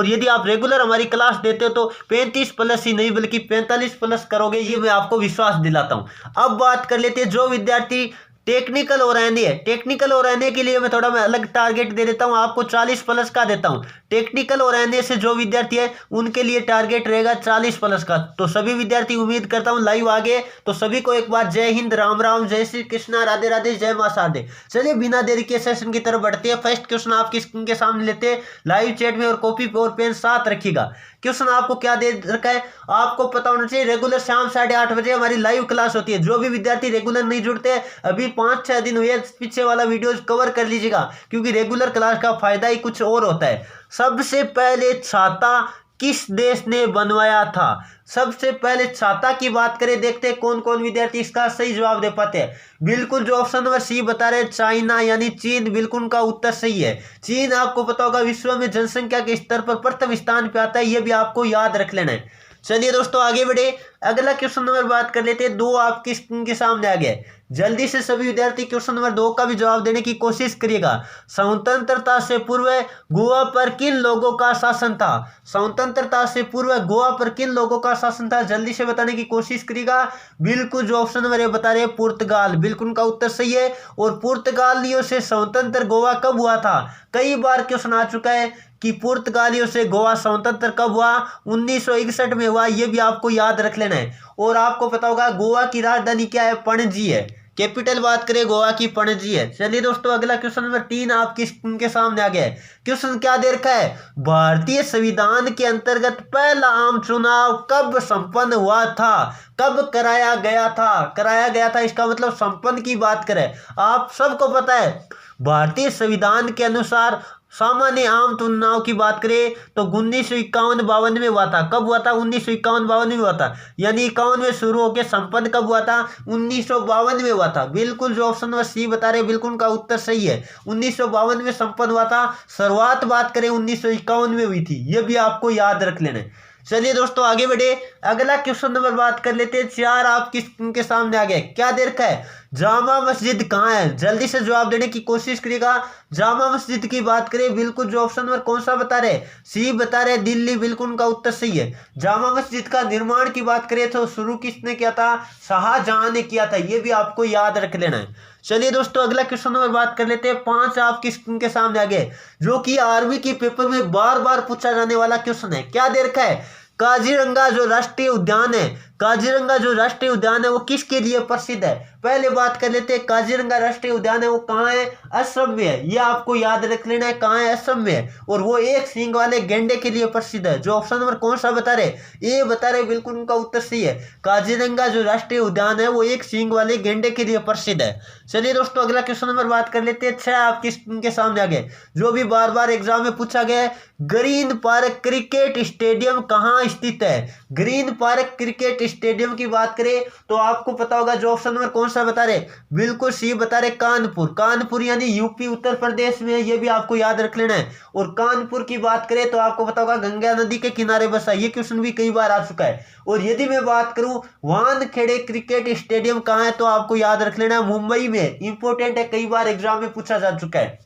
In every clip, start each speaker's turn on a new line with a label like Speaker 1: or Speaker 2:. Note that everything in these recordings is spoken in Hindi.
Speaker 1: और यदि आप रेगुलर हमारी क्लास देते हो तो 35 प्लस ही नहीं बल्कि 45 प्लस करोगे, ये मैं आपको विश्वास दिलाता हूं। अब बात कर लेते हैं जो विद्यार्थी टेक्निकल और एनए है। टेक्निकल और एनए के लिए मैं थोड़ा मैं अलग टारगेट दे देता हूं, आपको 40 प्लस का देता हूं। टेक्निकल और एनए से जो विद्यार्थी है उनके लिए टारगेट रहेगा 40 प्लस का। तो सभी विद्यार्थी उम्मीद करता हूं लाइव आगे, तो सभी को एक बार जय हिंद, राम राम, जय श्री कृष्णा, राधे राधे, जय मां शारदे। चलिए बिना देरी के सेशन की तरफ बढ़ते हैं। फर्स्ट क्वेश्चन आपकी स्क्रीन के सामने लेते हैं लाइव चैट में, और कॉपी और पेन साथ रखिएगा। क्वेश्चन आपको क्या दे रखा है, आपको पता होना चाहिए रेगुलर शाम 8:30 बजे हमारी लाइव क्लास होती है। जो भी विद्यार्थी रेगुलर नहीं जुड़ते, अभी 5-6 दिन हुए, पीछे वाला वीडियो कवर कर लीजिएगा, क्योंकि रेगुलर क्लास का फायदा ही कुछ और होता है। सबसे पहले छाता किस देश ने बनवाया था? सबसे पहले छाता की बात करें, देखते हैं कौन कौन विद्यार्थी इसका सही जवाब दे पाते हैं। बिल्कुल जो ऑप्शन नंबर सी बता रहे हैं चाइना यानी चीन, बिल्कुल उनका उत्तर सही है। चीन आपको पता होगा विश्व में जनसंख्या के स्तर पर प्रथम स्थान पे आता है, यह भी आपको याद रख लेना है। चलिए दोस्तों आगे बढ़े, अगला क्वेश्चन नंबर बात कर लेते हैं। 2 आपकी स्क्रीन के सामने आ गए, जल्दी से सभी विद्यार्थी क्वेश्चन नंबर 2 का भी जवाब देने की कोशिश करिएगा। स्वतंत्रता से पूर्व गोवा पर किन लोगों का शासन था? स्वतंत्रता से पूर्व गोवा पर किन लोगों का शासन था? जल्दी से बताने की कोशिश करिएगा। बिल्कुल जो ऑप्शन नंबर बता रहे हैं पुर्तगाल, बिल्कुल उनका उत्तर सही है। और पुर्तगालियों से स्वतंत्र गोवा कब हुआ था? कई बार क्वेश्चन आ चुका है कि पुर्तगालियों से गोवा स्वतंत्र कब हुआ? 1961 में हुआ, यह भी आपको याद रख लेना है। और आपको पता होगा गोवा की राजधानी क्या है? पणजी है। कैपिटल बात करें गोवा की पणजी है। चलिए दोस्तों अगला क्वेश्चन नंबर 3 आपकी स्क्रीन के सामने आ गया है। क्वेश्चन क्या दे रखा है, भारतीय संविधान के अंतर्गत पहला आम चुनाव कब संपन्न हुआ था? कब कराया गया था? कराया गया था इसका मतलब संपन्न की बात करें। आप सबको पता है भारतीय संविधान के अनुसार सामान्य आम चुनाव की बात करें तो 1951-52 में हुआ था। कब हुआ था? 1951-52 में हुआ था, यानी 51 में शुरू होकर संपन्न कब हुआ था? 1952 में हुआ था। बिल्कुल जो ऑप्शन नंबर सी बता रहे बिल्कुल उनका उत्तर सही है। 1952 में संपन्न हुआ था। शुरुआत बात करें 1951 में हुई थी, यह भी आपको याद रख लेना है। चलिए दोस्तों आगे बढ़े, अगला क्वेश्चन नंबर बात कर लेते हैं। 4 आपकी स्क्रीन के सामने आ गए, क्या दे रखा है, जामा मस्जिद कहाँ है? जल्दी से जवाब देने की कोशिश करिएगा। जामा मस्जिद की बात करें, बिल्कुल जो ऑप्शन नंबर कौन सा बता रहे? सी बता रहे दिल्ली, बिल्कुल उनका उत्तर सही है। जामा मस्जिद का निर्माण की बात करें तो शुरू किसने किया था? शाहजहां ने किया था, यह भी आपको याद रख लेना है। चलिए दोस्तों अगला क्वेश्चन नंबर बात कर लेते हैं। 5 आपकी स्क्रीन के सामने आ गए, जो कि आर्मी के पेपर में बार बार पूछा जाने वाला क्वेश्चन है। क्या दे रखा है, काजीरंगा जो राष्ट्रीय उद्यान है, काजीरंगा जो राष्ट्रीय उद्यान है वो किसके लिए प्रसिद्ध है? पहले बात कर लेते हैं, काजीरंगा राष्ट्रीय उद्यान है वो कहाँ है? असम में है, ये आपको याद रख लेना है, कहाँ है? असम में है। और वो एक सींग वाले गेंडे के लिए प्रसिद्ध है। जो ऑप्शन नंबर कौन सा बता रहे? ये बता रहे, बिल्कुल उनका उत्तर सही है। काजीरंगा जो राष्ट्रीय उद्यान है वो एक सींग वाले गेंडे के लिए प्रसिद्ध है। चलिए दोस्तों अगला क्वेश्चन नंबर बात कर लेते हैं। 6 आपकी स्क्रीन के सामने आ गए, जो भी बार बार एग्जाम में पूछा गया है। ग्रीन पार्क क्रिकेट स्टेडियम कहाँ स्थित है? ग्रीन पार्क क्रिकेट स्टेडियम की बात करें तो आपको पता होगा जो ऑप्शन नंबर कौन सा बता रहे? बिल्कुल सी बता रहे, कानपुर। कानपुर यानी यूपी उत्तर प्रदेश में, यह भी आपको याद रख लेना है। और कानपुर की बात करें तो आपको पता होगा गंगा नदी के किनारे बसा, ये क्वेश्चन भी कई बार आ चुका है। और यदि मैं बात करूं वानखेड़े क्रिकेट स्टेडियम कहाँ है तो आपको याद रख लेना है मुंबई में, इंपॉर्टेंट है, कई बार एग्जाम में पूछा जा चुका है।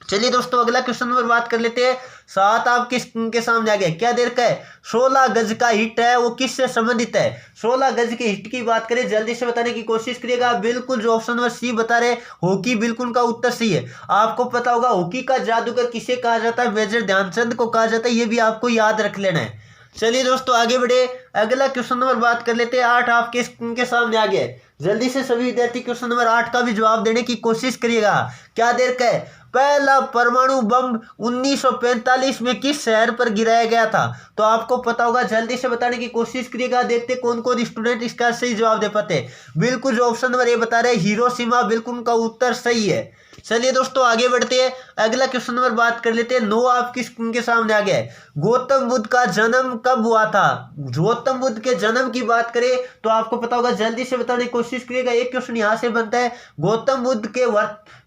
Speaker 1: चलिए दोस्तों अगला क्वेश्चन नंबर बात कर लेते हैं। 7 आपके स्क्रीन के सामने आ गया, क्या देर का है, 16 गज का हिट है वो किससे संबंधित है? 16 गज के हिट की बात करें, जल्दी से बताने की कोशिश करिएगा। बिल्कुल जो ऑप्शन नंबर सी बता रहे हॉकी, बिल्कुल का उत्तर सही है। आपको पता होगा हॉकी का जादूगर किसे कहा जाता है? मेजर ध्यानचंद को कहा जाता है, ये भी आपको याद रख लेना है। चलिए दोस्तों आगे बढ़े, अगला क्वेश्चन नंबर बात कर लेते हैं। 8 आपके स्क्रीन के सामने आ गया, जल्दी से सभी विद्यार्थी क्वेश्चन नंबर 8 का भी जवाब देने की कोशिश करिएगा। क्या देर का है, पहला परमाणु बम 1945 में किस शहर पर गिराया गया था? तो आपको पता होगा, जल्दी से बताने की कोशिश करिएगा। देखते कौन कौन स्टूडेंट इसका सही जवाब दे पाते हैं। बिल्कुल जो ऑप्शन नंबर ए बता रहे हिरोशिमा, बिल्कुल उनका उत्तर सही है। चलिए दोस्तों आगे बढ़ते हैं, अगला क्वेश्चन नंबर बात कर लेते हैं। 9 आपकी स्क्रीन के सामने आ गया है, गौतम बुद्ध का जन्म कब हुआ था? गौतम बुद्ध के जन्म की बात करें तो आपको पता होगा, जल्दी से बताने की कोशिश करिएगा। एक क्वेश्चन यहां से बनता है, गौतम बुद्ध के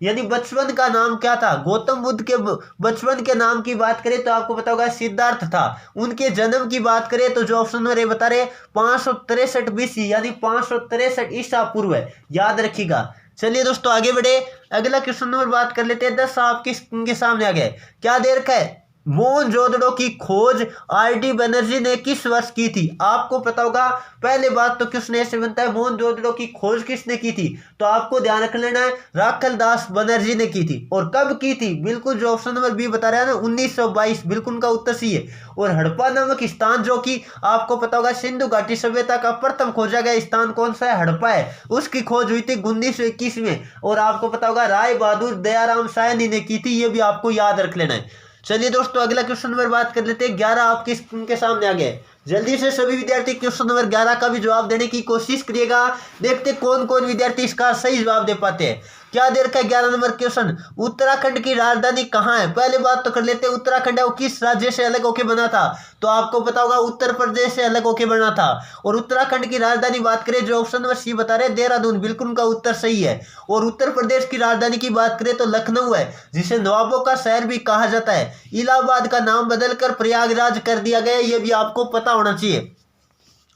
Speaker 1: यानी बचपन का नाम क्या था? गौतम बुद्ध के बचपन के नाम की बात करें तो आपको पता होगा सिद्धार्थ था। उनके जन्म की बात करें तो जो ऑप्शन नंबर ए बता रहे 563 BC यानी 563 ईसा पूर्व है, याद रखिएगा। चलिए दोस्तों आगे बढ़े, अगला क्वेश्चन नंबर बात कर लेते हैं। 10 आपके स्क्रीन के सामने आ गए, क्या दे रखा है, मोहनजोदड़ो की खोज आर.डी. बनर्जी ने किस वर्ष की थी? आपको पता होगा। पहले बात तो क्वेश्चन ऐसे बनता है, मोहनजोदड़ो की खोज किसने की थी? तो आपको ध्यान रख लेना है, राखलदास बनर्जी ने की थी। और कब की थी? बिल्कुल जो ऑप्शन नंबर बी बता रहा है ना, 1922, बिल्कुल उनका उत्तर सही है। और हड़प्पा नामक स्थान, जो कि आपको पता होगा सिंधु घाटी सभ्यता का प्रथम खोजा गया स्थान कौन सा है? हड़प्पा है। उसकी खोज हुई थी 1921 में। और आपको पता होगा राय बहादुर दयाराम सायनी ने की थी, ये भी आपको याद रख लेना है। चलिए दोस्तों, अगला क्वेश्चन नंबर बात कर लेते हैं। 11 आपके स्क्रीन के सामने आ गए। जल्दी से सभी विद्यार्थी क्वेश्चन नंबर 11 का भी जवाब देने की कोशिश करिएगा। देखते कौन कौन विद्यार्थी इसका सही जवाब दे पाते हैं। क्या दे रखा है 11 नंबर क्वेश्चन? उत्तराखंड की राजधानी कहाँ है? पहले बात तो कर लेते हैं, उत्तराखंड है वो किस राज्य से अलग होकर बना था? तो आपको पता होगा उत्तर प्रदेश से अलग होकर बना था। और उत्तराखंड की राजधानी बात करें, जो ऑप्शन नंबर सी बता रहे, देहरादून, बिल्कुल उनका उत्तर सही है। और उत्तर प्रदेश की राजधानी की बात करें तो लखनऊ है, जिसे नवाबों का शहर भी कहा जाता है। इलाहाबाद का नाम बदलकर प्रयागराज कर दिया गया, ये भी आपको पता होना चाहिए।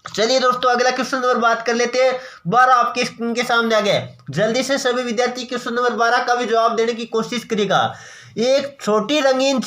Speaker 1: चलिए दोस्तों, अगला क्वेश्चन नंबर बात कर लेते हैं। 12 आपके स्क्रीन के सामने आ गए। जल्दी से सभी विद्यार्थी क्वेश्चन नंबर 12 का भी जवाब देने की कोशिश करिएगा। एक छोटी रंगीन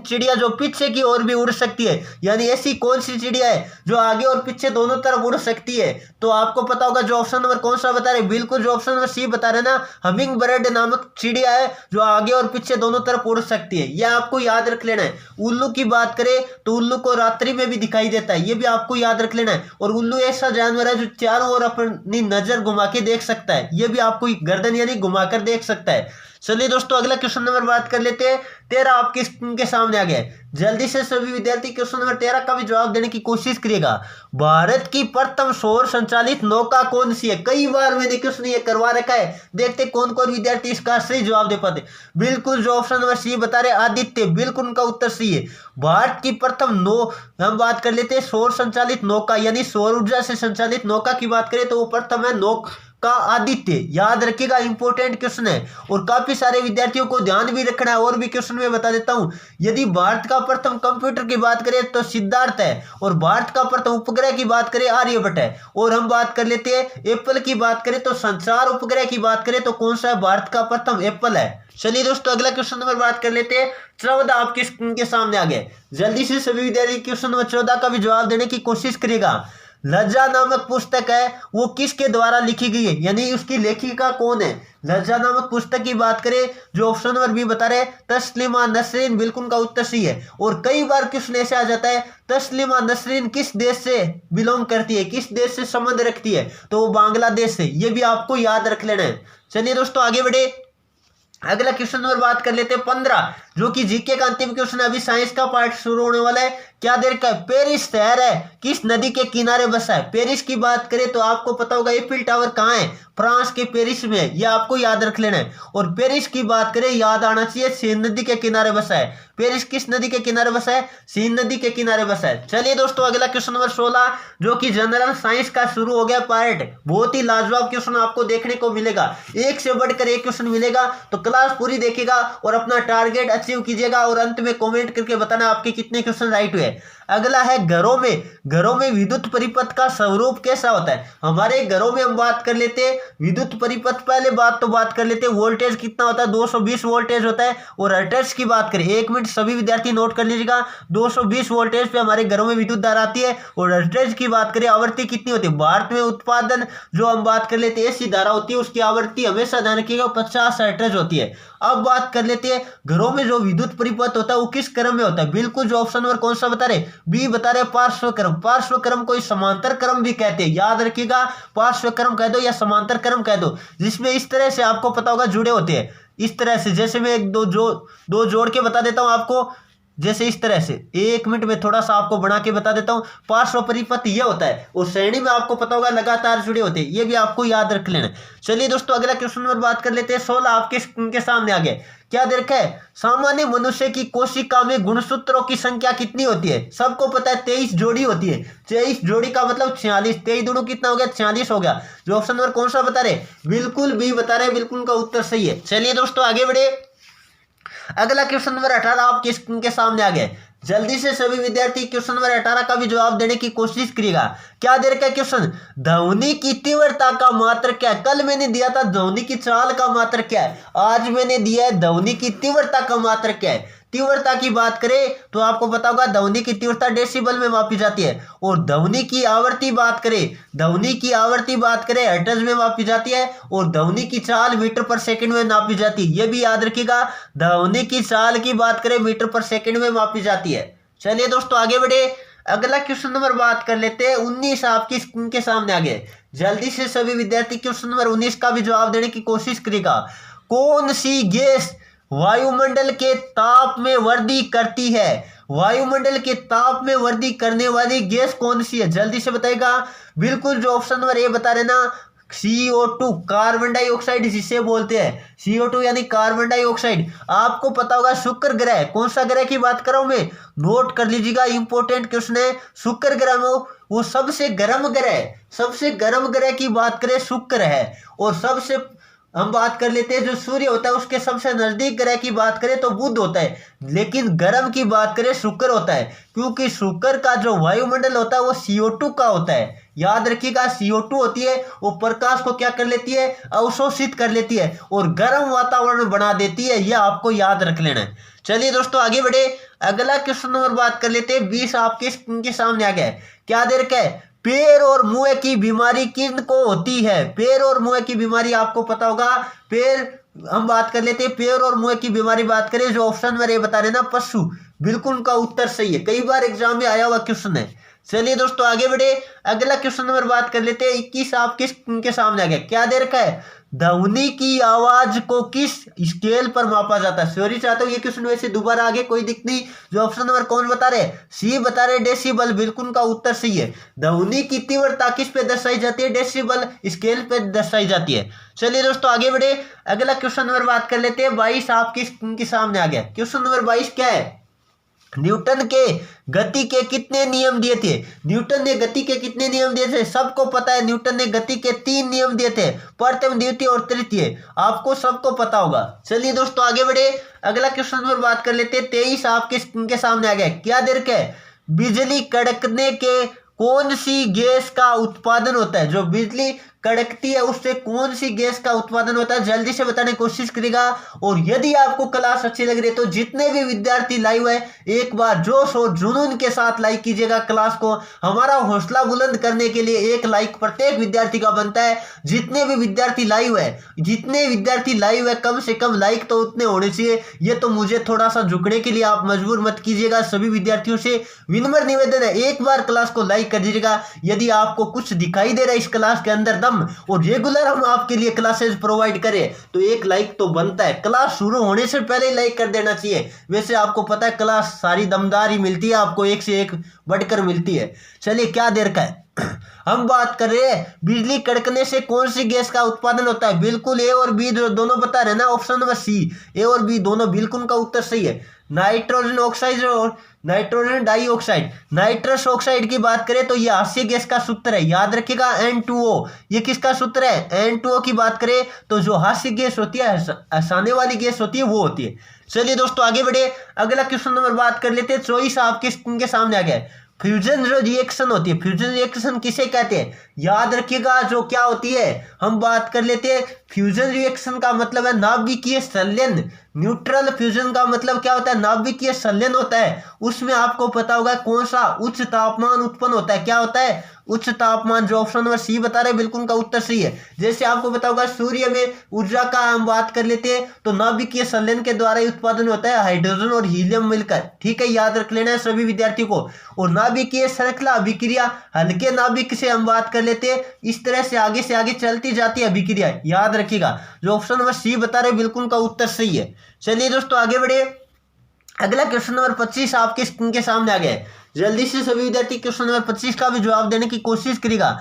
Speaker 1: चिड़िया जो पीछे की ओर भी उड़ सकती है, यानी ऐसी कौन सी चिड़िया है जो आगे और पीछे दोनों तरफ उड़ सकती है? तो आपको पता होगा जो ऑप्शन नंबर कौन सा बता रहे, बिल्कुल जो ऑप्शन नंबर सी बता रहे ना, हमिंग बर्ड नामक चिड़िया है जो आगे और पीछे दोनों तरफ उड़ सकती है। यह आपको याद रख लेना है। उल्लू की बात करें तो उल्लू को रात्रि में भी दिखाई देता है, ये भी आपको याद रख लेना है। और उल्लू ऐसा जानवर है जो चारों ओर अपनी नजर घुमा के देख सकता है, ये भी आपको गर्दन यानी घुमाकर देख सकता है। चलिए दोस्तों, अगला क्वेश्चन नंबर बात कर लेते हैं। 13 आपके स्क्रीन के सामने आ गए। जल्दी से सभी विद्यार्थी क्वेश्चन नंबर 13 का भी जवाब देने की कोशिश करिएगा। भारत की प्रथम सौर संचालित नौका कौन सी है? कई बार मैंने क्वेश्चन ये करवा रखा है, देखते कौन कौन विद्यार्थी इसका सही जवाब दे पाते। बिल्कुल जो ऑप्शन नंबर सी बता रहे, आदित्य, बिल्कुल उनका उत्तर सही है। भारत की प्रथम हम बात कर लेते हैं सौर संचालित नौका, यानी सौर ऊर्जा से संचालित नौका की बात करें तो वो प्रथम है का आदित्य। याद रखिएगा, इंपॉर्टेंट क्वेश्चन है और काफी सारे विद्यार्थियों को ध्यान भी रखना है। और भी क्वेश्चन में बता देता हूं। यदि भारत का प्रथम कंप्यूटर की बात करें तो सिद्धार्थ है, और भारत का प्रथम उपग्रह की बात करें आर्यभट्ट है। और हम बात कर लेते हैं एप्पल की बात करें तो संचार उपग्रह की बात करें तो कौन सा है? भारत का प्रथम एप्पल है। चलिए दोस्तों, अगला क्वेश्चन नंबर बात कर लेते हैं। 14 आपके स्क्रीन के सामने आ गए। जल्दी से सभी विद्यार्थी क्वेश्चन नंबर 14 का भी जवाब देने की कोशिश करिएगा। लज्जा नामक पुस्तक है वो किसके द्वारा लिखी गई है, यानी उसकी लेखिका कौन है? लज्जा नामक पुस्तक की बात करें, जो ऑप्शन नंबर बी बता रहे, तस्लीमा नसरीन, बिल्कुल का उत्तर सही है। और कई बार क्वेश्चन ऐसे आ जाता है, तस्लीमा नसरीन किस देश से बिलोंग करती है, किस देश से संबंध रखती है? तो वो बांग्लादेश से, ये भी आपको याद रख लेना है। चलिए दोस्तों, आगे बढ़े। अगला क्वेश्चन नंबर बात कर लेते हैं 15, जो कि जीके का अंतिम क्वेश्चन है। अभी साइंस का पार्ट शुरू होने वाला है। क्या देर का? पेरिस शहर है किस नदी के किनारे बसा है? पेरिस की बात करें तो आपको पता होगा एफिल टावर कहाँ है? फ्रांस के पेरिस में है, यह आपको याद रख लेना है। और पेरिस की बात करें, याद आना चाहिए, सीन नदी के किनारे बसा है। पेरिस किस नदी के किनारे बसा है? सीन नदी के किनारे बसा है। चलिए दोस्तों, अगला क्वेश्चन नंबर 16, जो कि जनरल साइंस का शुरू हो गया पार्ट। बहुत ही लाजवाब क्वेश्चन आपको देखने को मिलेगा, एक से बढ़कर एक क्वेश्चन मिलेगा। तो क्लास पूरी देखिएगा और अपना टारगेट अचीव कीजिएगा और अंत में कमेंट करके बताना आपके कितने क्वेश्चन राइट हुए। अगला है घरों में विद्युत परिपथ का स्वरूप कैसा होता है? हमारे घरों में हम बात कर लेते हैं विद्युत परिपथ। पहले बात कर लेते हैं वोल्टेज कितना होता है? 220 वोल्टेज होता है। और हर्ट्ज की बात करें, 1 मिनट सभी विद्यार्थी नोट कर लीजिएगा, 220 वोल्टेज पे हमारे घरों में विद्युत धारा आती है। और हर्ट्ज की बात करें, आवृत्ति कितनी होती है? भारत में उत्पादन जो हम बात कर लेते हैं ऐसी धारा होती है, उसकी आवृत्ति हमेशा ध्यान रखिएगा 50 हर्ट्ज होती है। अब बात कर लेते हैं घरों में जो विद्युत परिपथ होता है वो किस क्रम में होता है? बिल्कुल जो ऑप्शन नंबर कौन सा बता रहे, बी बता रहे, पार्श्व क्रम। पार्श्व क्रम को समांतर क्रम भी कहते हैं, याद रखिएगा, पार्श्व क्रम कह दो या समांतर क्रम कह दो, जिसमें इस तरह से आपको पता होगा जुड़े होते हैं। इस तरह से, जैसे मैं एक दो जोड़ के बता देता हूं आपको, जैसे इस तरह से। 1 मिनट में थोड़ा सा आपको बना के बता देता हूं। पार्श्व परिपथ ये होता है, और श्रेणी में आपको पता होगा लगातार जुड़े होते हैं, ये भी आपको याद रख लेना। चलिए दोस्तों, अगला क्वेश्चन नंबर बात कर लेते हैं। 16 आपके सामने आ गए। क्या देखा है? सामान्य मनुष्य की कोशिका में गुणसूत्रों की संख्या कितनी होती है? सबको पता है 23 जोड़ी होती है। 23 जोड़ी का मतलब 46, 23 दूनी कितना हो गया? 46 हो गया। जो ऑप्शन नंबर कौन सा बता रहे? बिल्कुल बी बता रहे, बिल्कुल का उत्तर सही है। चलिए दोस्तों, आगे बढ़े। अगला क्वेश्चन नंबर 18 आपके स्क्रीन के सामने आ गए। जल्दी से सभी विद्यार्थी क्वेश्चन नंबर 18 का भी जवाब देने की कोशिश करिएगा। क्या देर का क्वेश्चन? ध्वनि की तीव्रता का मात्रक क्या है? कल मैंने दिया था ध्वनि की चाल का मात्रक क्या है, आज मैंने दिया है ध्वनि की तीव्रता का मात्रक क्या है। तीव्रता की बात करें तो आपको पता होगा ध्वनि की तीव्रता डेसिबल में मापी जाती है, और ध्वनि की आवृत्ति बात करें, ध्वनि की आवृत्ति बात करें हर्ट्ज में मापी जाती है, और ध्वनि की चाल मीटर पर सेकंड में नापी जाती है। ये भी याद रखिएगा, ध्वनि की चाल की बात करें मीटर पर सेकंड में मापी जाती है। चलिए दोस्तों आगे बढ़े, अगला क्वेश्चन नंबर बात कर लेते हैं 19 आपकी स्क्रीन के सामने आ गए। जल्दी से सभी विद्यार्थी क्वेश्चन नंबर 19 का भी जवाब देने की कोशिश करेगा। कौन सी गैस वायुमंडल के ताप में वृद्धि करती है? वायुमंडल के ताप में वृद्धि करने वाली गैस कौन सी है? जल्दी से बताएगा। बिल्कुल जो ऑप्शन नंबर ए बता रहे ना, CO2 कार्बन डाइऑक्साइड जिसे बोलते हैं, CO2 यानी कार्बन डाइऑक्साइड। आपको पता होगा शुक्र ग्रह, कौन सा ग्रह की बात कर रहा हूं मैं, नोट कर लीजिएगा, इंपॉर्टेंट क्वेश्चन है। शुक्र ग्रह में वो सबसे गर्म ग्रह, सबसे गर्म ग्रह की बात करें शुक्र है, और सबसे हम बात कर लेते हैं जो सूर्य होता है उसके सबसे नजदीक ग्रह की बात करें तो बुध होता है, लेकिन गर्म की बात करें शुक्र होता है, क्योंकि शुक्र का जो वायुमंडल होता है वो CO2 का होता है। याद रखिएगा, CO2 होती है, वो प्रकाश को क्या कर लेती है, अवशोषित कर लेती है और गर्म वातावरण बना देती है। यह आपको याद रख लेना है। चलिए दोस्तों आगे बढ़े, अगला क्वेश्चन नंबर बात कर लेते हैं 20 आपके स्क्रीन के सामने आ गया है। क्या देर का है? पैर और मुंह की बीमारी किन को होती है? पैर और मुंह की बीमारी आपको पता होगा, पैर हम बात कर लेते हैं, पैर और मुंह की बीमारी बात करें जो ऑप्शन में बता रहे ना पशु, बिल्कुल उनका उत्तर सही है, कई बार एग्जाम में आया हुआ क्वेश्चन है। चलिए दोस्तों आगे बढ़े, अगला क्वेश्चन नंबर बात कर लेते हैं 21 आपके के सामने आ गया। क्या देर का है? ध्वनि की आवाज को किस स्केल पर मापा जाता है? सॉरी चाहता हूँ ये क्वेश्चन वैसे दोबारा आगे, कोई दिक्कत नहीं। जो ऑप्शन नंबर कौन बता रहे? सी बता रहे डेसिबल, बिल्कुल उनका उत्तर सही है। ध्वनि की तीव्रता किस पे दर्शाई जाती है? डेसिबल स्केल पे दर्शाई जाती है। चलिए दोस्तों आगे बढ़े, अगला क्वेश्चन नंबर बात कर लेते हैं 22 आपके सामने आ गया। क्वेश्चन नंबर 22 क्या है? न्यूटन के गति के कितने नियम दिए थे? न्यूटन ने गति के कितने नियम दिए थे? सबको पता है, न्यूटन ने गति के 3 नियम दिए थे, प्रथम द्वितीय और तृतीय, आपको सबको पता होगा। चलिए दोस्तों आगे बढ़े, अगला क्वेश्चन नंबर बात कर लेते हैं 23 आपके सामने आ गया। क्या देर का है? बिजली कड़कने के कौन सी गैस का उत्पादन होता है? जो बिजली कड़कती है उससे कौन सी गैस का उत्पादन होता है? जल्दी से बताने की कोशिश करेगा। और यदि आपको क्लास अच्छी लग रही है तो जितने भी विद्यार्थी लाइव है एक बार जोश और जुनून के साथ लाइक कीजिएगा क्लास को। हमारा हौसला बुलंद करने के लिए एक लाइक प्रत्येक विद्यार्थी का बनता है। जितने भी विद्यार्थी लाइव है, जितने विद्यार्थी लाइव है, कम से कम लाइक तो उतने होने चाहिए। ये तो मुझे थोड़ा सा झुकने के लिए आप मजबूर मत कीजिएगा। सभी विद्यार्थियों से विनम्र निवेदन है, एक बार क्लास को लाइक कर दीजिएगा। यदि आपको कुछ दिखाई दे रहा है इस क्लास के अंदर और रेगुलर हम आपके लिए क्लासेस प्रोवाइड करें तो एक लाइक तो बनता है। क्लास शुरू होने से पहले ही लाइक कर देना चाहिए। वैसे आपको पता है क्लास सारी दमदार ही मिलती है, आपको एक से एक बढ़कर मिलती है। चलिए क्या देर का है? हम बात कर रहे हैं बिजली कड़कने से कौन सी गैस का उत्पादन होता है? बिल्कुल ए और बी दोनों बता रहे हैं ना, ऑप्शन नंबर सी, ए और बी दोनों बिल्कुल का उत्तर सही है। नाइट्रोजन ऑक्साइड और नाइट्रोजन डाइऑक्साइड। नाइट्रस ऑक्साइड की बात करें तो यह हास्य गैस का सूत्र है, याद रखिएगा N2O। ये किसका सूत्र है? N2O की बात करें तो जो हास्य गैस होती है, हंसाने वाली गैस होती है, वो होती है। चलिए दोस्तों आगे बढ़े, अगला क्वेश्चन नंबर बात कर लेते हैं 24 आपके स्क्रीन के सामने आ गया है। फ्यूजन जो रिएक्शन होती है, फ्यूजन रिएक्शन किसे कहते हैं? याद रखिएगा जो क्या होती है, हम बात कर लेते हैं फ्यूजन रिएक्शन का मतलब है नाभिकीय संलयन। न्यूट्रल फ्यूजन का मतलब क्या होता है? नाभिकीय संलयन होता है। उसमें आपको पता होगा कौन सा उच्च तापमान उत्पन्न होता है। क्या होता है? उच्च तापमान, जो ऑप्शन नंबर सी बता रहे बिल्कुल का उत्तर सही है। जैसे आपको पता होगा सूर्य में ऊर्जा का हम बात कर लेते हैं तो नाभिकीय संलयन के द्वारा उत्पादन होता है हाइड्रोजन और हीलियम मिलकर। ठीक है, याद रख लेना है सभी विद्यार्थियों को। और नाभिकीय श्रृंखला अभिक्रिया हल्के नाभिक से हम बात कर लेते हैं, इस तरह से आगे चलती जाती है अभिक्रिया, याद रखिएगा। जो ऑप्शन नंबर सी बता रहे बिल्कुल का उत्तर सही है। चलिए दोस्तों आगे बढ़े, अगला क्वेश्चन नंबर 25 आपके स्क्रीन के सामने आ गया है। जल्दी से सभी विद्यार्थी क्वेश्चन नंबर 25 का भी जवाब देने की कोशिश करेगा।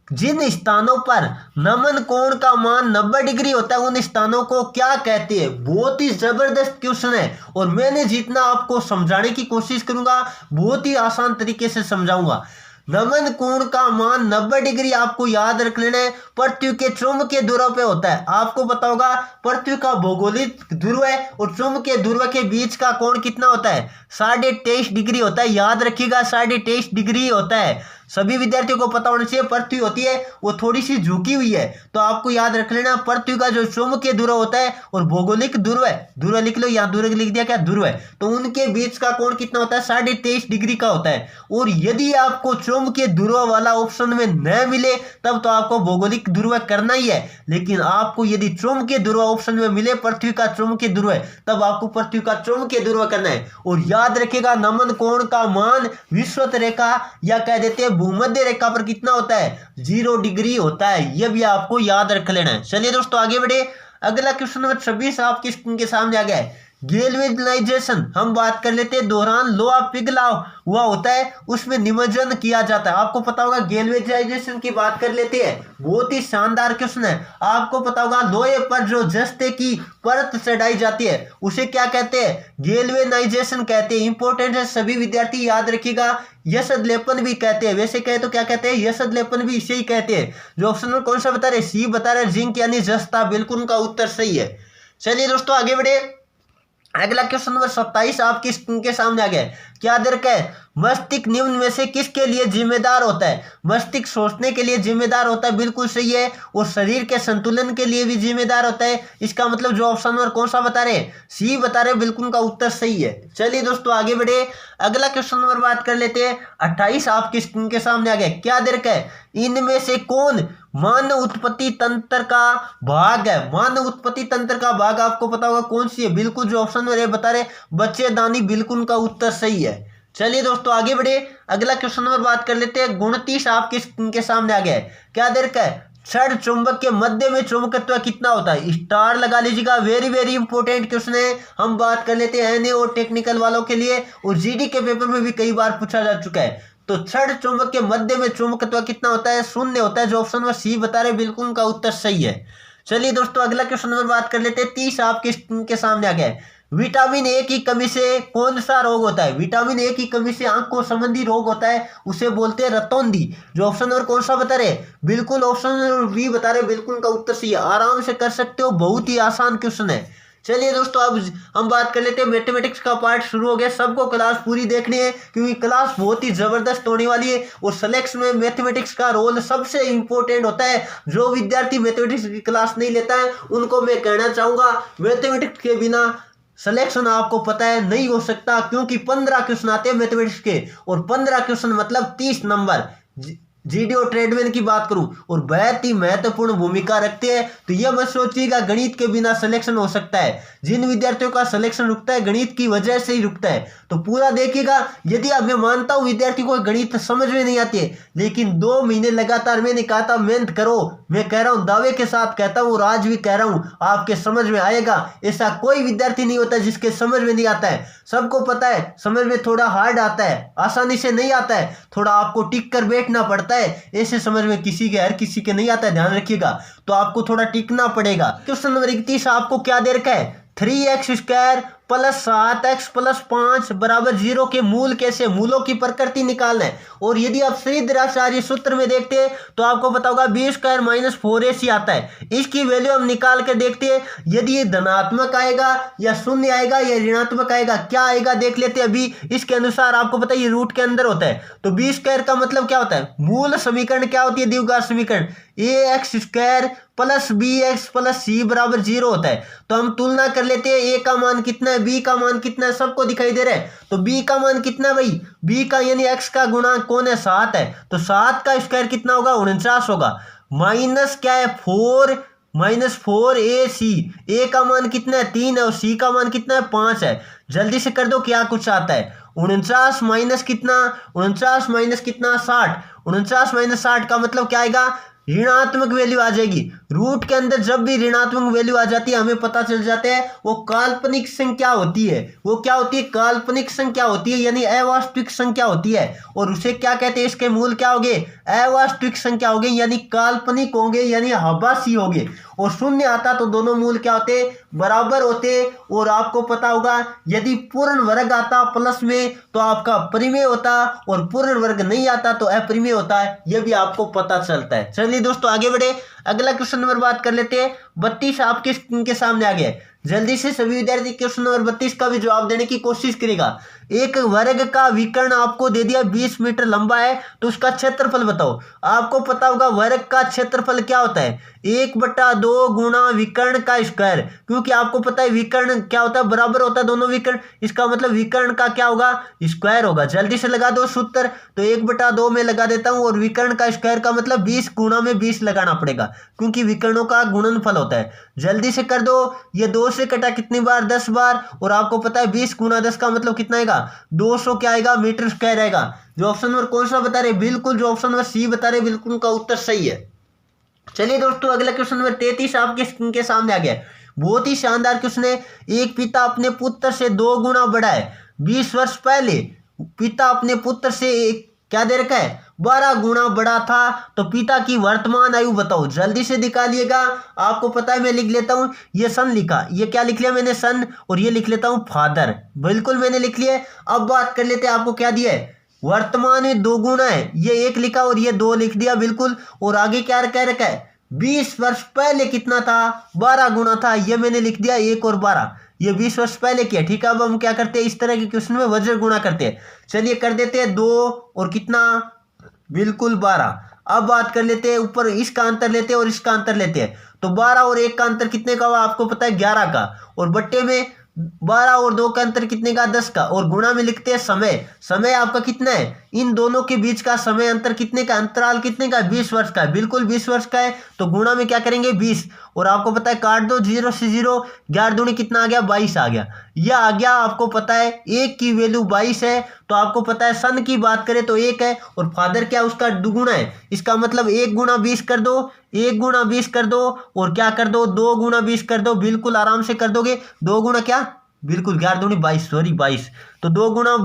Speaker 1: जिन स्थानों पर नमन कोण का मान 90 डिग्री होता है उन स्थानों को क्या कहते हैं? बहुत ही जबरदस्त क्वेश्चन है और मैंने जितना आपको समझाने की कोशिश करूंगा बहुत ही आसान तरीके से समझाऊंगा। नमन कोण का मान 90 डिग्री आपको याद रख लेना है, पृथ्वी के चुंबकीय ध्रुव पे होता है। आपको पता होगा पृथ्वी का भौगोलिक ध्रुव है और चुंबकीय ध्रुव के बीच का कोण कितना होता है? 23.5 डिग्री होता है, याद रखिएगा 23.5 डिग्री होता है। सभी विद्यार्थियों को पता होना चाहिए पृथ्वी होती है वो थोड़ी सी झुकी हुई है। तो आपको याद रख लेना पृथ्वी का जो चुंबकीय ध्रुव होता है और भौगोलिक ध्रुव है, ध्रुव लिख लो, यहाँ ध्रुव लिख दिया, क्या ध्रुव है, तो उनके बीच का कोण कितना होता है 23.5 डिग्री का होता है। और यदि आपको चुंबकीय ध्रुव वाला ऑप्शन में न मिले तब तो आपको भौगोलिक ध्रुव करना ही है, लेकिन आपको यदि चुंबकीय ध्रुव ऑप्शन में मिले पृथ्वी का चुंबकीय ध्रुव है तब आपको पृथ्वी का चुंबकीय ध्रुव करना है। और याद रखिएगा नमन कोण का मान विषुवत रेखा या कह देते हैं भूमध्य रेखा पर कितना होता है 0 डिग्री होता है, यह भी आपको याद रख लेना है। चलिए दोस्तों आगे बढ़े, अगला क्वेश्चन नंबर 26 आपकी स्क्रीन के सामने आ गया है। गैल्वेनाइजेशन हम बात कर लेते हैं, दौरान लोहा पिघला हुआ होता है उसमें निमज्जन किया जाता है। आपको पता होगा गैल्वेनाइजेशन की बात कर लेते हैं, बहुत ही शानदार क्वेश्चन है। आपको पता होगा लोहे पर जो जस्ते की परत चढ़ाई जाती है उसे क्या कहते हैं, गैल्वेनाइजेशन कहते हैं। इंपॉर्टेंट है, सभी विद्यार्थी याद रखिएगा। यशद लेपन भी कहते हैं, वैसे कहे तो क्या कहते हैं, यशद लेपन भी इसे ही कहते हैं। जो ऑप्शन में कौन सा बता रहे, सी बता रहे, जिंक यानी जस्ता, बिल्कुल उनका उत्तर सही है। चलिए दोस्तों आगे बढ़े, अगला क्वेश्चन नंबर 27 आपकी स्क्रीन के सामने आ गया है। क्या दर्क है, मस्तिष्क निम्न में से किसके लिए जिम्मेदार होता है, मस्तिष्क सोचने के लिए जिम्मेदार होता है, बिल्कुल सही है, और शरीर के संतुलन के लिए भी जिम्मेदार होता है। इसका मतलब जो ऑप्शन नंबर कौन सा बता रहे हैं, सी बता रहे, बिल्कुल उनका उत्तर सही है। चलिए दोस्तों आगे बढ़े, अगला क्वेश्चन नंबर बात कर लेते हैं 28 आपकी स्क्रीन के सामने आ गया। क्या दर्क है, इनमें से कौन मानव उत्पत्ति तंत्र का भाग है, मानव उत्पत्ति तंत्र का भाग आपको पता होगा कौन सी है, बिल्कुल जो ऑप्शन में बता रहे बच्चेदानी, बिल्कुल उनका उत्तर सही है। चलिए दोस्तों आगे बढ़े, अगला क्वेश्चन नंबर बात कर लेते हैं 29 आपके स्क्रीन के सामने आ गया है। क्या दर्क है, क्षण चुंबक के मध्य में चुंबकत्व कितना होता है, स्टार लगा लीजिएगा, वेरी वेरी इंपॉर्टेंट क्वेश्चन है। हम बात कर लेते हैं एनए और टेक्निकल वालों के लिए, और जीडी के पेपर में भी कई बार पूछा जा चुका है। तो क्षण चुंबक के मध्य में चुंबकत्व कितना होता है, 0 होता है, जो ऑप्शन में सी बता रहे, बिल्कुल उनका उत्तर सही है। चलिए दोस्तों अगला क्वेश्चन नंबर बात कर लेते हैं 30 आपके स्क्रीन के सामने आ गया है। विटामिन ए की कमी से कौन सा रोग होता है, विटामिन ए की कमी से आंख को संबंधी रोग होता है, उसे बोलते हैं रतौंधी। जो ऑप्शन नंबर कौन सा बता रहे, बिल्कुल ऑप्शन नंबर बी बता रहे, बिल्कुल उनका उत्तर सही है। आराम से कर सकते हो, बहुत ही आसान क्वेश्चन है। चलिए दोस्तों अब हम बात कर लेते हैं मैथमेटिक्स का पार्ट शुरू हो गया। सबको क्लास पूरी देखनी है क्योंकि क्लास बहुत ही जबरदस्त होने वाली है, और सिलेक्शन में मैथमेटिक्स का रोल सबसे इंपॉर्टेंट होता है। जो विद्यार्थी मैथमेटिक्स की क्लास नहीं लेता है उनको मैं कहना चाहूँगा मैथमेटिक्स के बिना सिलेक्शन आपको पता है नहीं हो सकता, क्योंकि 15 क्वेश्चन आते हैं मैथमेटिक्स के, और 15 क्वेश्चन मतलब 30 नंबर। जीडी और ट्रेडमैन की बात करूं और बहुत ही महत्वपूर्ण भूमिका रखते हैं। तो यह मत सोचिएगा गणित के बिना सिलेक्शन हो सकता है। जिन विद्यार्थियों का सिलेक्शन रुकता है गणित की वजह से ही रुकता है। तो पूरा देखिएगा। यदि अब मैं मानता हूं विद्यार्थी को गणित समझ में नहीं आती है, लेकिन 2 महीने लगातार मैंने कहा था मेहनत करो, मैं कह रहा हूं, दावे के साथ कहता हूं और आज भी कह रहा हूं, आपके समझ में आएगा। ऐसा कोई विद्यार्थी नहीं होता जिसके समझ में नहीं आता है। सबको पता है समझ में थोड़ा हार्ड आता है, आसानी से नहीं आता है, थोड़ा आपको टिक कर बैठना पड़ता है। ऐसे समझ में किसी के हर किसी के नहीं आता है, ध्यान रखिएगा। तो आपको थोड़ा टिकना पड़ेगा। क्वेश्चन नंबर 31 आपको क्या दे रखा है, 3x² + 7x + 5 = 0 के मूल कैसे, मूलों की प्रकृति निकालना है। और यदि आप श्रीधराचार्य सूत्र में देखते हैं तो आपको पता होगा b² - 4ac आता है। इसकी वैल्यू हम निकाल के देखते हैं, यदि ये धनात्मक आएगा या शून्य आएगा या ऋणात्मक आएगा, क्या आएगा देख लेते हैं। अभी इसके अनुसार आपको पता है ये रूट के अंदर होता है। तो b² का मतलब क्या होता है, मूल समीकरण क्या होती है, द्विघात समीकरण ax² + bx + c = 0 होता है। तो हम तुलना कर लेते हैं, a का मान कितना है, b का मान कितना है, सबको दिखाई दे रहा है। तो b का मान कितना है भाई, b का यानी x का गुणांक कौन है, 7 है। तो 7 का स्क्वायर कितना होगा, 49 होगा। माइनस क्या है, 4 -4ac, a का मान कितना है, 3 है, और c का मान कितना है, 5 है। जल्दी से कर दो क्या कुछ आता है, 49 माइनस कितना, 49 माइनस कितना, 60। 49 माइनस 60 का मतलब क्या आएगा, ऋणात्मक वैल्यू आ जाएगी। रूट के अंदर जब भी ऋणात्मक वैल्यू आ जाती है हमें पता चल जाता है वो काल्पनिक संख्या होती है। वो क्या होती है, काल्पनिक संख्या होती है, यानी अवास्तविक संख्या होती है। और उसे क्या कहते हैं, इसके मूल क्या होंगे, अवास्तविक संख्या होंगे, यानी काल्पनिक होंगे, यानी आभासी होंगे। और शून्य आता तो दोनों मूल क्या होते, बराबर होते। और आपको पता होगा यदि पूर्ण वर्ग आता प्लस में तो आपका परिमेय होता, और पूर्ण वर्ग नहीं आता तो अपरिमेय होता है। यह भी आपको पता चलता है। चलिए दोस्तों आगे बढ़े, अगला क्वेश्चन नंबर बात कर लेते हैं। 32 आपके स्क्रीन के सामने आ गया है। जल्दी से सभी विद्यार्थी क्वेश्चन नंबर 32 का भी जवाब देने की कोशिश करेगा। एक वर्ग का विकर्ण आपको दे दिया 20 मीटर लंबा है, तो उसका क्षेत्रफल बताओ। आपको पता होगा वर्ग का क्षेत्रफल क्या होता है, 1/2 गुणा विकर्ण का स्क्वायर, क्योंकि आपको पता है विकर्ण क्या होता है, बराबर होता है दोनों विकर्ण, इसका मतलब विकर्ण का क्या होगा, स्क्वायर होगा। जल्दी से लगा दो सूत्र, तो 1/2 में लगा देता हूं, और विकर्ण का स्क्वायर का मतलब 20 गुणा में 20 लगाना पड़ेगा, क्योंकि विकर्णों का गुणनफल होता है। जल्दी से कर दो, ये 2 से कटा कितनी बार, 10 बार, और आपको पता है 20 गुणा 10 का मतलब कितना आएगा, 200 क्या आएगा, मीटर स्क्वायर आएगा। जो ऑप्शन नंबर कौन सा बता रहे, बिल्कुल जो ऑप्शन नंबर सी बता रहे, बिल्कुल उनका उत्तर सही है। चलिए दोस्तों, अगला क्वेश्चन नंबर 33 आपके स्क्रीन के सामने आ गया। बहुत ही शानदार क्वेश्चन है। एक पिता अपने पुत्र से 2 गुना बड़ा है। 20 वर्ष पहले पिता अपने पुत्र से क्या दे रखा है, 12 गुना बड़ा था, तो पिता की वर्तमान आयु बताओ। जल्दी से निकालिएगा। आपको पता है मैं लिख लेता हूं, ये सन लिखा, ये क्या लिख लिया मैंने, सन, और ये लिख लेता हूं फादर, बिल्कुल मैंने लिख लिया। अब बात कर लेते हैं, आपको क्या दिया है, वर्तमान में 2 गुना है, ये 1 लिखा और ये 2 लिख दिया, बिल्कुल। और आगे क्या कह रखा है, 20 वर्ष पहले कितना था, 12 गुना था, ये मैंने लिख दिया 1 और 12, ये 20 वर्ष पहले किया। ठीक है, अब हम क्या करते हैं, इस तरह के क्वेश्चन में वज्र गुणा करते हैं। चलिए कर देते हैं 2 और कितना, बिल्कुल 12। अब बात कर लेते हैं, ऊपर इसका अंतर लेते हैं और इसका अंतर लेते हैं, तो 12 और 1 का अंतर कितने का हुआ, आपको पता है 11 का, और बट्टे में 12 और 2 का अंतर कितने का, 10 का, और गुणा में लिखते हैं समय। समय आपका कितना है, इन दोनों के बीच का समय अंतर कितने का, अंतराल कितने का, 20 वर्ष का है, बिल्कुल 20 वर्ष का है, तो गुणा में क्या करेंगे 20, और आपको पता है काट दो 0 से 0, 11 दूनी कितना आ गया, 22 आ गया। यह आ गया, आपको पता है 1 की वैल्यू 22 है, तो आपको पता है सन की बात करें तो 1 है, और फादर क्या उसका दुगुना है, इसका मतलब 1 गुणा 20 कर दो, 1 गुणा 20 कर दो, और क्या कर दो, 2 गुणा 20 कर दो, बिल्कुल आराम से कर दोगे। 2 गुणा क्या, बिल्कुल 11 दूनी 22, सॉरी 22, तो 2 गुणा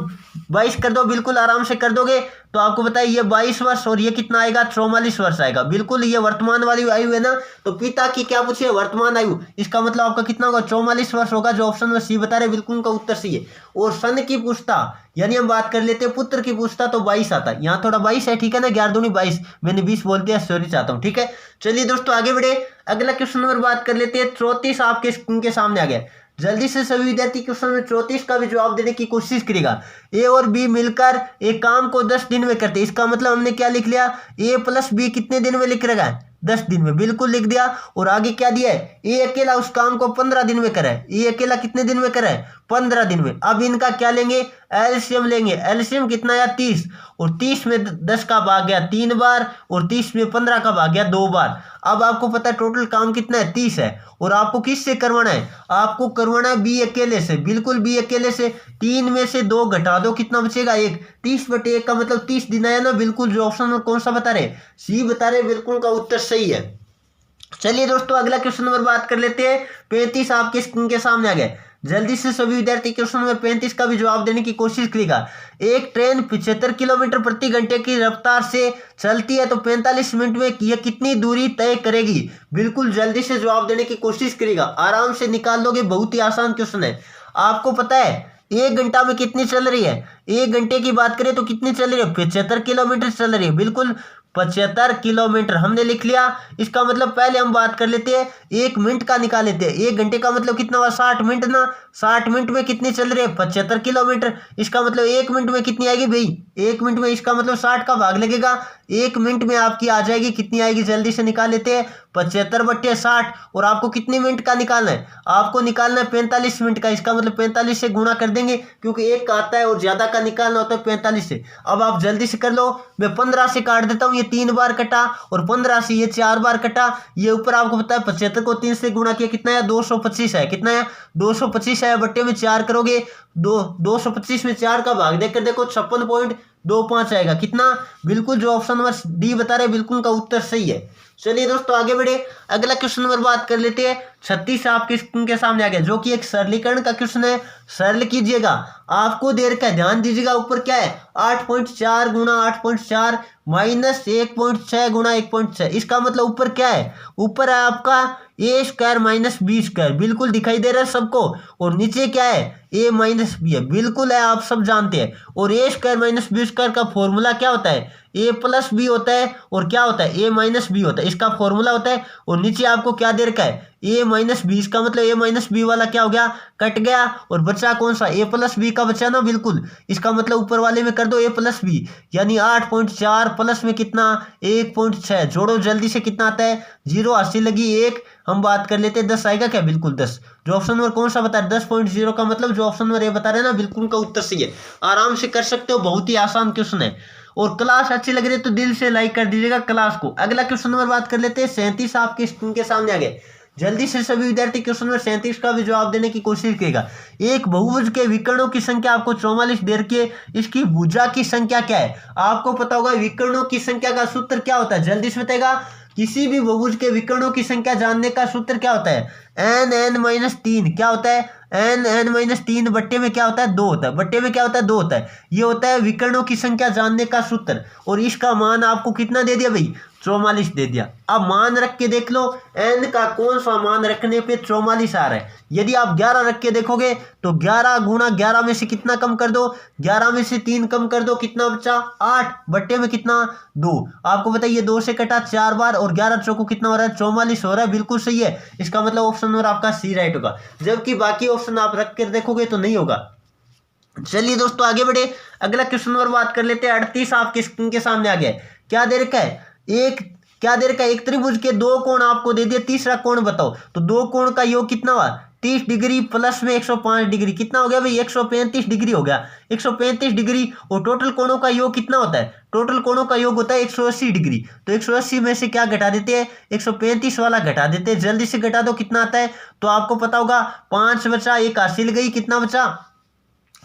Speaker 1: 22 कर दो, बिल्कुल आराम से कर दोगे। तो आपको बताइए ये 22 वर्ष और ये कितना आएगा, 44 वर्ष आएगा, बिल्कुल। ये वर्तमान वाली आयु है ना, तो पिता की क्या पूछिए, वर्तमान आयु, इसका मतलब आपका कितना होगा, 44 वर्ष होगा, जो ऑप्शन में सी बता रहे, बिल्कुल उनका उत्तर सही है। और सन की पूछता, यानी हम बात कर लेते हैं पुत्र की पूछता, तो 22 आता है, यहाँ थोड़ा 22 है, ठीक है ना, 11 दूनी 22, मैंने 20 बोल दिया, सॉरी चाहता हूँ। ठीक है, चलिए दोस्तों आगे बढ़े, अगला क्वेश्चन नंबर बात कर लेते हैं। 34 आपके स्क्रीन के सामने आ गया। जल्दी से सभी विद्यार्थी क्वेश्चन नंबर 34 का भी जवाब देने की कोशिश करेगा। ए और बी मिलकर एक काम को 10 दिन में करते, इसका मतलब हमने क्या लिख लिया, ए प्लस बी कितने दिन में लिख रखा है, 10 दिन में, बिल्कुल लिख दिया। और आगे क्या दिया है, ए अकेला उस काम को 15 दिन में करे, ए अकेला कितने दिन में करे, 15 दिन में। अब इनका क्या लेंगे, एलसीएम लेंगे। एलसीएम कितना आया, 30, और 30 में 10 का भाग गया 3 बार, और 30 में 15 का भाग गया 2 बार। अब आपको पता है टोटल काम कितना है, 30 है, और आपको किससे करवाना है, आपको करवाना है बी अकेले से, बिल्कुल बी अकेले से। 3 में से 2 घटा दो, कितना बचेगा 1, 30/1 का मतलब 30 दिन आया ना, बिल्कुल जो ऑप्शन में कौन सा बता रहे, सी बता रहे, बिल्कुल का उत्तर सही है। चलिए दोस्तों अगला क्वेश्चन नंबर बात कर लेते हैं। 35 आपके स्क्रीन के सामने आ गए। जल्दी से सभी विद्यार्थी क्वेश्चन नंबर 35 का भी जवाब देने की कोशिश करेगा। एक ट्रेन 75 किलोमीटर प्रति घंटे की रफ्तार से चलती है, तो 45 मिनट में यह कितनी दूरी तय करेगी, बिल्कुल जल्दी से जवाब देने की कोशिश करेगा, आराम से निकाल लोगे, बहुत ही आसान क्वेश्चन है। आपको पता है 1 घंटा में कितनी चल रही है, 1 घंटे की बात करें तो कितनी चल रही है, 75 किलोमीटर चल रही है, बिल्कुल 75 किलोमीटर हमने लिख लिया। इसका मतलब पहले हम बात कर लेते हैं 1 मिनट का, निकाल लेते हैं। 1 घंटे का मतलब कितना हुआ, 60 मिनट ना, 60 मिनट में कितनी चल रही है, 75 किलोमीटर। इसका मतलब 1 मिनट में कितनी आएगी भाई, 1 मिनट में इसका मतलब 60 का भाग लगेगा, 1 मिनट में आपकी आ जाएगी, कितनी आएगी, जल्दी से निकाल लेते हैं, 75/60। और आपको कितने मिनट का निकालना है, आपको निकालना है 45 मिनट का। इसका मतलब 45 से गुणा कर देंगे, क्योंकि 1 का आता है और ज्यादा का निकालना होता है 45 से। अब आप जल्दी से कर लो, मैं 15 से काट देता हूँ, ये 3 बार कटा, और 15 से ये 4 बार कटा, ये ऊपर आपको पता है 75 को 3 से गुणा किया, कितना है 225 है, कितना है 225 है, बट्टे में 4 करोगे, 225 में 4 का भाग देकर देखो 56.25 आएगा, कितना, बिल्कुल जो ऑप्शन नंबर डी बता रहे, बिल्कुल का उत्तर सही है। चलिए दोस्तों आगे बढ़े, अगला क्वेश्चन नंबर बात कर लेते हैं। 36 आपके स्क्रीन के सामने आ गया, जो कि एक सरलीकरण का क्वेश्चन है, सरल कीजिएगा, आपको देर का ध्यान दीजिएगा। ऊपर क्या है, 8.4 गुणा 8.4 माइनस 1.6 गुणा 1.6, इसका मतलब ऊपर क्या है, ऊपर है आपका ए स्क्वायर माइनस बी स्क्वायर, बिल्कुल दिखाई दे रहा है सबको, और नीचे क्या है, ए माइनस बी है, बिल्कुल है, आप सब जानते हैं। और ए स्क्वायर माइनस बी स्क्वायर का फॉर्मूला क्या होता है, ए प्लस बी होता है और क्या होता है ए माइनस बी होता है, इसका फॉर्मूला होता है। और नीचे आपको क्या दे रखा है ए माइनस बी, इसका मतलब ए माइनस बी वाला क्या हो गया कट गया और बचा कौन सा ए प्लस बी का बचा ना, बिल्कुल। इसका मतलब ऊपर वाले में कर दो ए प्लस बी, यानी 8.4 प्लस में कितना 1.6, जोड़ो जल्दी से कितना आता है 0, 80 लगी 1, हम बात कर लेते हैं 10 आएगा क्या, बिल्कुल 10। जो ऑप्शन नंबर कौन सा बता रहे 10.0 का मतलब जो ऑप्शन नंबर ए बता रहे हैं ना बिल्कुल का उत्तर सही है। आराम से कर सकते हो, बहुत ही आसान क्वेश्चन है। और क्लास अच्छी लग रही है तो दिल से लाइक कर दीजिएगा क्लास को। अगला क्वेश्चन नंबर बात कर लेते हैं 37 आपके स्क्रीन के सामने आ गए। जल्दी से सभी विद्यार्थी क्वेश्चन नंबर 37 का भी जवाब देने की कोशिश करेगा। एक बहुभुज के विकर्णों की संख्या आपको 44 दे रखी है, इसकी भुजा की संख्या क्या है। आपको पता होगा विकर्णों की संख्या का सूत्र क्या होता है, जल्दी से बताएगा। किसी भी बहुभुज के विकर्णों की संख्या जानने का सूत्र क्या होता है n(n-3) क्या होता है n(n-3) बट्टे में क्या होता है 2 होता है, बट्टे में क्या होता है 2 होता है। ये होता है विकर्णों की संख्या जानने का सूत्र। और इसका मान आपको कितना दे दिया भाई 44 दे दिया। अब मान रख के देख लो n का कौन सा मान रखने पे 44 आ रहा है। यदि आप 11 रख के देखोगे तो 11 गुणा 11 में से कितना कम कर दो, 11 में से 3 कम कर दो, कितना बचा 8, बट्टे में कितना 2। आपको बताइए 2 से कटा 4 बार और 11 चौको कितना हो रहा है 44 हो रहा है, बिल्कुल सही है। इसका मतलब ऑप्शन नंबर आपका सी राइट होगा, जबकि बाकी ऑप्शन आप रख कर देखोगे तो नहीं होगा। चलिए दोस्तों आगे बढ़े, अगला क्वेश्चन नंबर बात कर लेते हैं 38 आपके स्क्रीन के सामने आ गया। क्या दे रखा है एक त्रिभुज के 2 कोण आपको दे दिया, तीसरा कोण बताओ। तो 2 कोण का योग कितना हुआ 30 डिग्री प्लस में 105 डिग्री, कितना हो गया भाई 135 डिग्री हो गया, 135 डिग्री। और टोटल कोणों का योग कितना होता है, टोटल कोणों का योग होता है 180 डिग्री। तो 180 में से क्या घटा देते हैं 135 वाला घटा देते हैं, जल्दी से घटा दो कितना आता है। तो आपको पता होगा 5 बचा, 1 हासिल गई, कितना बचा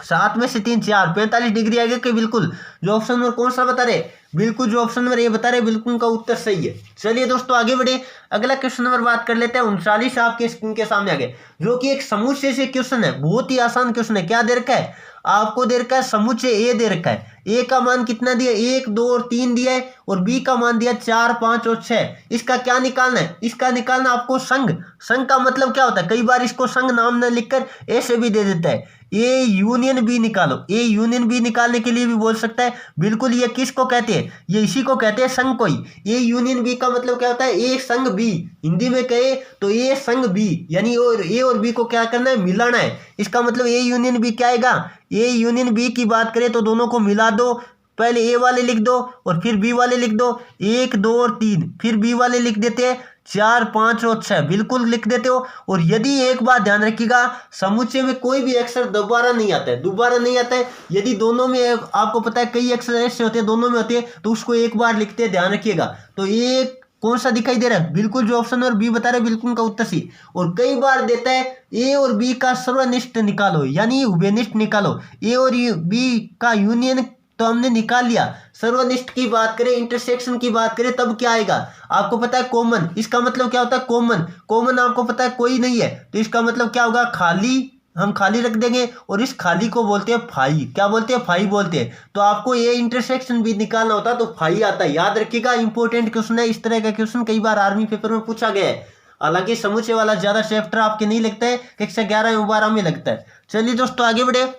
Speaker 1: 7 में से 3 4, 45 डिग्री आएगा कि बिल्कुल। जो ऑप्शन नंबर कौन सा बता रहे, बिल्कुल जो ऑप्शन नंबर ये बता रहे बिल्कुल का उत्तर सही है। चलिए दोस्तों आगे बढ़े, अगला क्वेश्चन नंबर बात कर लेते हैं 39 आपके स्क्रीन के सामने आ गए, जो कि एक समुच्चय से क्वेश्चन है, बहुत ही आसान क्वेश्चन है। क्या दे रखा है आपको, दे रखा है समुच्चय ए दे रखा है। ए का मान कितना दिया 1 2 और 3 दिया है, और बी का मान दिया 4 5 और 6। इसका क्या निकालना है, इसका निकालना आपको संघ। संघ का मतलब क्या होता है, कई बार इसको संघ नाम न लिखकर ऐसे भी दे देता है ए यूनियन बी निकालो। ए यूनियन बी निकालने के लिए भी बोल सकता है, बिल्कुल। ये किसको कहते हैं, ये इसी को कहते हैं संघ को ही। ए यूनियन बी का मतलब क्या होता है ए संघ बी, हिंदी में कहे तो ए संघ बी, यानी ए और बी को क्या करना है मिलाना है। इसका मतलब ए यूनियन बी क्या आएगा, ए यूनियन बी की बात करें तो दोनों को मिला दो, पहले ए वाले लिख दो और फिर बी वाले लिख दो, 1 2 और 3, फिर बी वाले लिख देते हैं 4 5 और 6, बिल्कुल लिख देते हो। और यदि एक बात ध्यान रखिएगा, समुच्चय में कोई भी अक्षर दोबारा नहीं आता है, दोबारा नहीं आता है। यदि दोनों में आपको पता है कई अक्षर ऐसे होते हैं दोनों में होते हैं, तो उसको एक बार लिखते हैं, ध्यान रखिएगा। तो एक कौन सा दिखाई दे रहा है, बिल्कुल जो ऑप्शन नंबर बी बता रहे बिल्कुल का उत्तर सी। और कई बार देता है ए और बी का सर्वनिष्ठ निकालो, यानी उभयनिष्ठ निकालो। ए और बी का यूनियन तो हमने निकाल लिया, सर्वनिष्ठ की बात करें इंटरसेक्शन की बात करें तब क्या आएगा, आपको पता है कॉमन। इसका मतलब क्या होता है कॉमन, कॉमन आपको पता है कोई नहीं है, तो इसका मतलब क्या होगा खाली, हम खाली रख देंगे। और इस खाली को बोलते हैं फाई, क्या बोलते हैं फाई बोलते हैं। तो आपको ये इंटरसेक्शन भी निकालना होता है तो फाई आता है, याद रखिएगा। इंपॉर्टेंट क्वेश्चन है, इस तरह का क्वेश्चन कई बार आर्मी पेपर में पूछा गया है। हालांकि समुच्चय वाला ज्यादा चैप्टर आपके नहीं लगता है, कक्षा 11 या 12 में लगता है। चलिए दोस्तों आगे बढ़े,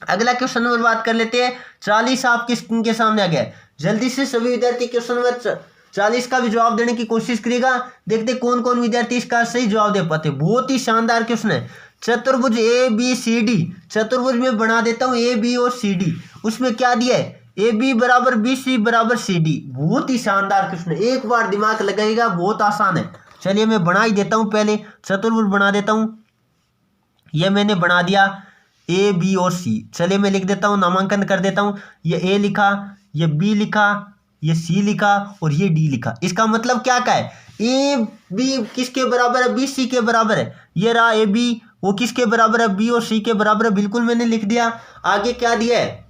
Speaker 1: अगला क्वेश्चन नंबर बात कर लेते हैं 40 आपके स्क्रीन के सामने आ गया है। जल्दी से सभी विद्यार्थी क्वेश्चन नंबर 40 का भी जवाब देने की कोशिश करिएगा, देखते कौन कौन विद्यार्थी इसका सही जवाब दे पाते। बहुत ही शानदार क्वेश्चन है। चतुर्भुज ए बी सी डी, चतुर्भुज में बना देता हूं ए बी और सी डी, उसमें क्या दिया है ए बी बराबर बी सी बराबर सी डी। बहुत ही शानदार क्वेश्चन है, एक बार दिमाग लगाइएगा, बहुत आसान है। चलिए मैं बना ही देता हूं, पहले चतुर्भुज बना देता हूं। यह मैंने बना दिया ए बी और सी, चलिए मैं लिख देता हूं, नामांकन कर देता हूं। ये ए लिखा, ये बी लिखा, ये सी लिखा और ये डी लिखा। इसका मतलब क्या है ए बी किसके बराबर है, बी सी के बराबर है। ये रहा ए बी, वो किसके बराबर है बी और सी के बराबर है, बिल्कुल मैंने लिख दिया। आगे क्या दिया है,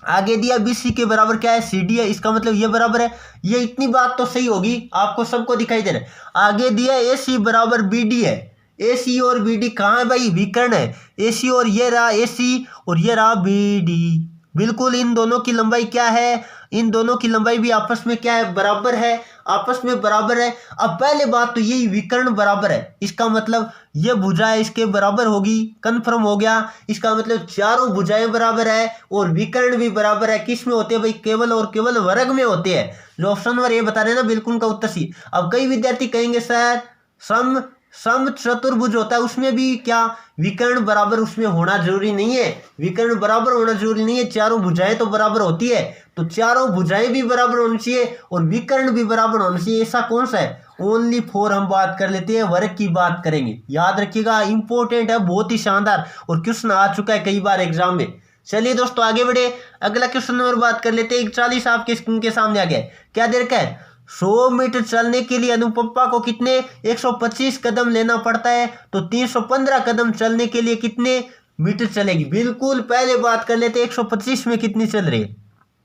Speaker 1: आगे दिया बी सी के बराबर क्या है सी डी है, इसका मतलब ये बराबर है। ये इतनी बात तो सही होगी, आपको सबको दिखाई दे रहा है। आगे दिया ए सी बराबर बी डी है, ए सी और बी डी कहाँ है भाई, विकर्ण है। ए सी और ये रहा ए सी और ये रहा बी डी, बिल्कुल इन दोनों की लंबाई क्या है इन दोनों की लंबाई भी आपस में क्या है, बराबर है, आपस में बराबर है। अब पहले बात तो यही विकर्ण बराबर है, इसका मतलब ये भुजाएं इसके बराबर होगी, कंफर्म हो गया। इसका मतलब चारों भुजाएं बराबर है और विकर्ण भी बराबर है। किस में होते हैं भाई, केवल और केवल वर्ग में होते हैं। जो ऑप्शन नंबर ये बता रहे हैं ना, बिल्कुल का उत्तर सी। अब कई विद्यार्थी कहेंगे सर सम सम चतुर्भुज होता है उसमें भी क्या विकर्ण बराबर उसमें होना जरूरी नहीं है, विकर्ण बराबर होना जरूरी नहीं है, चारों भुजाएं तो बराबर होती है। तो चारों भुजाएं भी बराबर होनी चाहिए और विकर्ण भी बराबर होना चाहिए। ऐसा कौन सा है, ओनली फोर हम बात कर लेते हैं, वर्ग की बात करेंगे। याद रखिएगा, इंपॉर्टेंट है, बहुत ही शानदार और क्वेश्चन आ चुका है कई बार एग्जाम में। चलिए दोस्तों आगे बढ़े, अगला क्वेश्चन नंबर बात कर लेते हैं। 41 आपके स्क्रीन के सामने आ गया, क्या दे रखा है, 100 मीटर चलने के लिए अनुपमा को कितने 125 कदम लेना पड़ता है, तो 315 कदम चलने के लिए कितने मीटर चलेगी। बिल्कुल, पहले बात कर लेते हैं 125 में कितनी चल रही है।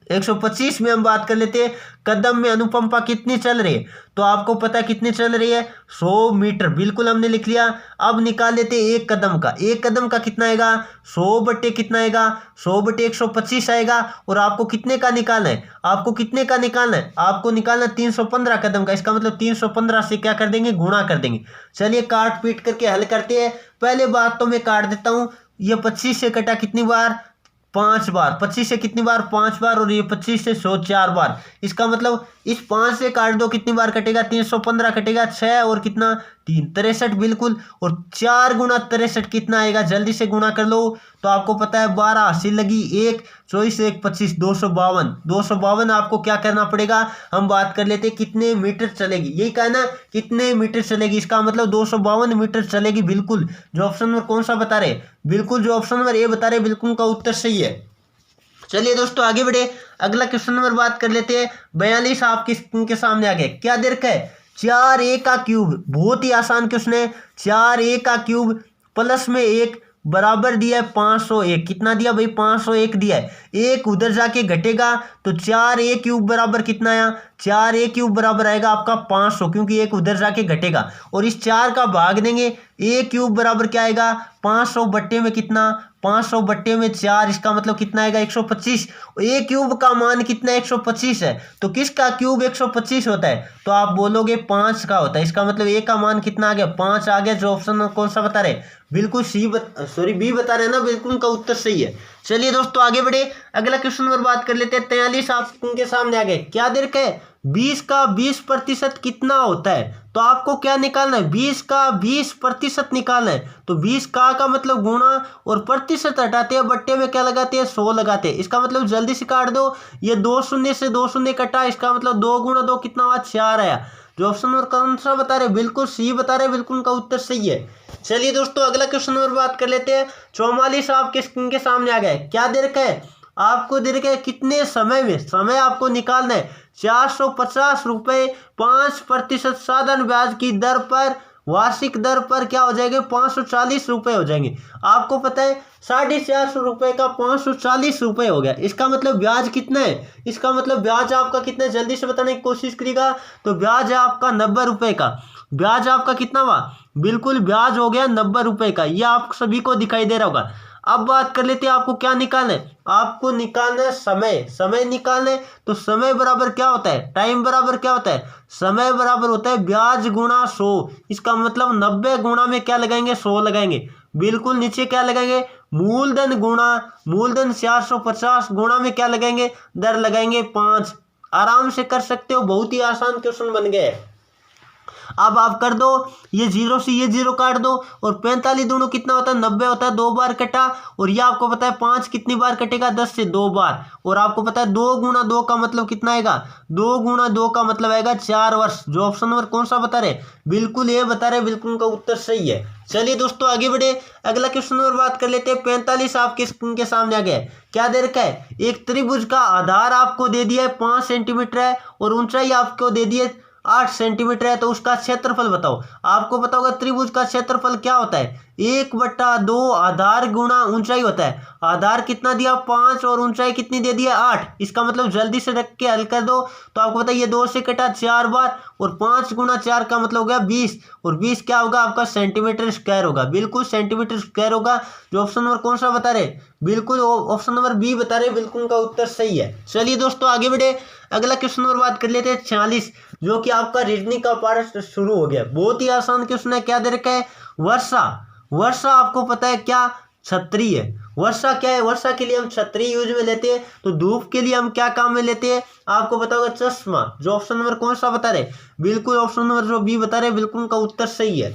Speaker 1: 125 में हम बात कर लेते हैं कदम में अनुपमा कितनी चल रही है, तो आपको पता है कितनी चल रही है, 100 मीटर। बिल्कुल हमने लिख लिया। अब निकाल लेते हैं एक कदम का, एक कदम का कितना आएगा, 100 बटे कितना आएगा, 100 बटे 125 आएगा। और आपको कितने का निकालना है, आपको कितने का निकालना है, आपको निकालना 315 कदम का। इसका मतलब 315 से क्या कर देंगे, गुणा कर देंगे। चलिए काट पीट करके हल करते हैं। पहले बात तो मैं काट देता हूं, ये 25 से कटा कितनी बार, 5 बार। 25 से कितनी बार, 5 बार। और ये 25 से 100 4 बार। इसका मतलब इस 5 से काट दो, कितनी बार कटेगा, 315 कटेगा, 6 और कितना 3, 63। बिल्कुल, और 4 गुना 63 कितना आएगा, जल्दी से गुणा कर लो। तो आपको पता है 12 अस्सी लगी, 1 24 1 25, 252। 252 आपको क्या करना पड़ेगा, हम बात कर लेते हैं कितने मीटर चलेगी, यही कहना कितने मीटर चलेगी। इसका मतलब 252 मीटर चलेगी। बिल्कुल, जो ऑप्शन नंबर कौन सा बता रहे, बिल्कुल जो ऑप्शन नंबर ए बता रहे, बिल्कुल का उत्तर सही है। चलिए दोस्तों आगे बढ़े, अगला क्वेश्चन नंबर बात कर लेते हैं। 42 आपके स्क्रीन के सामने आ गए, क्या दे रखा है, 4a का क्यूब। बहुत ही आसान क्वेश्चन है, 4a का क्यूब प्लस में 1 बराबर दिया है 501। कितना दिया भाई, 501 दिया है। एक उधर जाके घटेगा तो 4a क्यूब बराबर कितना आया, 4a क्यूब बराबर आएगा आपका 500, क्योंकि एक उधर जाके घटेगा। और इस 4 का भाग देंगे, a क्यूब बराबर क्या आएगा, 500 बट्टे में कितना, 500 बट्टे में 4। इसका मतलब कितना आएगा, 125। a क्यूब का मान कितना, 125 है। तो किसका क्यूब 125 होता है, तो आप बोलोगे 5 का होता है। इसका मतलब a का मान कितना आ गया, 5 आ गया। जो ऑप्शन कौन सा बता रहे, बिल्कुल बी बता रहे हैं ना, बिल्कुल का उत्तर सही है। चलिए दोस्तों आगे बढ़े, अगला क्वेश्चन नंबर बात कर लेते हैं। 43 आपके सामने आ गए, क्या दे रखा है, 20 का 20% कितना होता है। तो आपको क्या निकालना है, 20 का 20% निकालना है। तो 20 का मतलब गुणा और प्रतिशत हटाते हैं, बट्टे में क्या लगाते हैं, 100 लगाते हैं। इसका मतलब जल्दी से काट दो, ये 2 शून्य से 2 शून्य कटा, इसका मतलब 2 गुणा 2 कितना हुआ, 4 आया। जो ऑप्शन नंबर कौन सा बता रहे, बिल्कुल सी बता रहे, बिल्कुल का उत्तर सही है। चलिए दोस्तों अगला क्वेश्चन नंबर बात कर लेते हैं। 44 आपके स्क्रीन के सामने आ गए, क्या दे रखा है, आपको दे रखा है कितने समय में, समय आपको निकालना है 450 रुपये 5% साधारण ब्याज की दर पर, वार्षिक दर पर क्या हो जाएंगे, 540 रुपये हो जाएंगे। आपको पता है 450 रुपये का 540 रुपये हो गया। इसका मतलब ब्याज कितना है, इसका मतलब ब्याज आपका कितना है, जल्दी से बताने की कोशिश करिएगा। तो ब्याज है आपका 90 रुपये का। ब्याज आपका कितना हुआ, बिल्कुल ब्याज हो गया 90 रुपये का। यह आप सभी को दिखाई दे रहा होगा। अब बात कर लेते हैं, आपको क्या निकालना है, आपको निकालना है समय। समय निकालना है तो समय बराबर क्या होता है, टाइम बराबर क्या होता है, समय बराबर होता है ब्याज गुणा 100। इसका मतलब 90 गुणा में क्या लगाएंगे, 100 लगाएंगे। बिल्कुल नीचे क्या लगाएंगे, मूलधन गुणा, मूलधन 450 गुणा में क्या लगाएंगे, दर लगाएंगे 5। आराम से कर सकते हो, बहुत ही आसान क्वेश्चन बन गए। अब आप कर दो, ये 0 से ये 0 काट दो, और 45 दोनों कितना होता है, 90 होता है, 2 बार कटा। और ये आपको पता है 5 कितनी बार कटेगा, 10 से 2 बार। और आपको पता है 2 गुणा 2 का मतलब कितना आएगा, 2 गुणा 2 का मतलब आएगा 4 वर्ष। जो ऑप्शन नंबर कौन सा बता रहे, बिल्कुल ये बता रहे, बिल्कुल का उत्तर सही है। चलिए दोस्तों आगे बढ़े, अगला क्वेश्चन नंबर बात कर लेते हैं। 45 आपके स्क्रीन के सामने आ गया, क्या दे रखा है, एक त्रिभुज का आधार आपको दे दिया है 5 सेंटीमीटर है, और ऊंचाई आपको दे दी है 8 सेंटीमीटर है तो उसका क्षेत्रफल बताओ। आपको पता होगा त्रिभुज का क्षेत्रफल क्या होता है, 1/2 आधार गुणा ऊंचाई होता है। आधार कितना दिया 5 और ऊंचाई कितनी दे दी है 8। इसका मतलब जल्दी से रख के हल कर दो तो आपको पता है ये 2 से कटा 4 बार और 5 गुणा 4 का मतलब हो गया 20 और 20 क्या होगा आपका सेंटीमीटर स्क्वायर होगा। बिल्कुल सेंटीमीटर स्क्वायर होगा। जो ऑप्शन नंबर कौन सा बता रहे, बिल्कुल ऑप्शन नंबर बी बता रहे, बिल्कुल उनका उत्तर सही है। चलिए दोस्तों आगे बढ़े, अगला क्वेश्चन नंबर बात कर लेते हैं 46, जो कि आपका रीजनिंग का पार्ट शुरू हो गया। बहुत ही आसान क्वेश्चन है। क्या दे रखा है, वर्षा। वर्षा आपको पता है क्या, छतरी है। वर्षा क्या है, वर्षा के लिए हम छतरी यूज में लेते हैं। तो धूप के लिए हम क्या काम में लेते हैं, आपको पता होगा चश्मा। जो ऑप्शन नंबर कौन सा बता रहे, बिल्कुल ऑप्शन नंबर जो बी बता रहे, बिल्कुल उनका उत्तर सही है।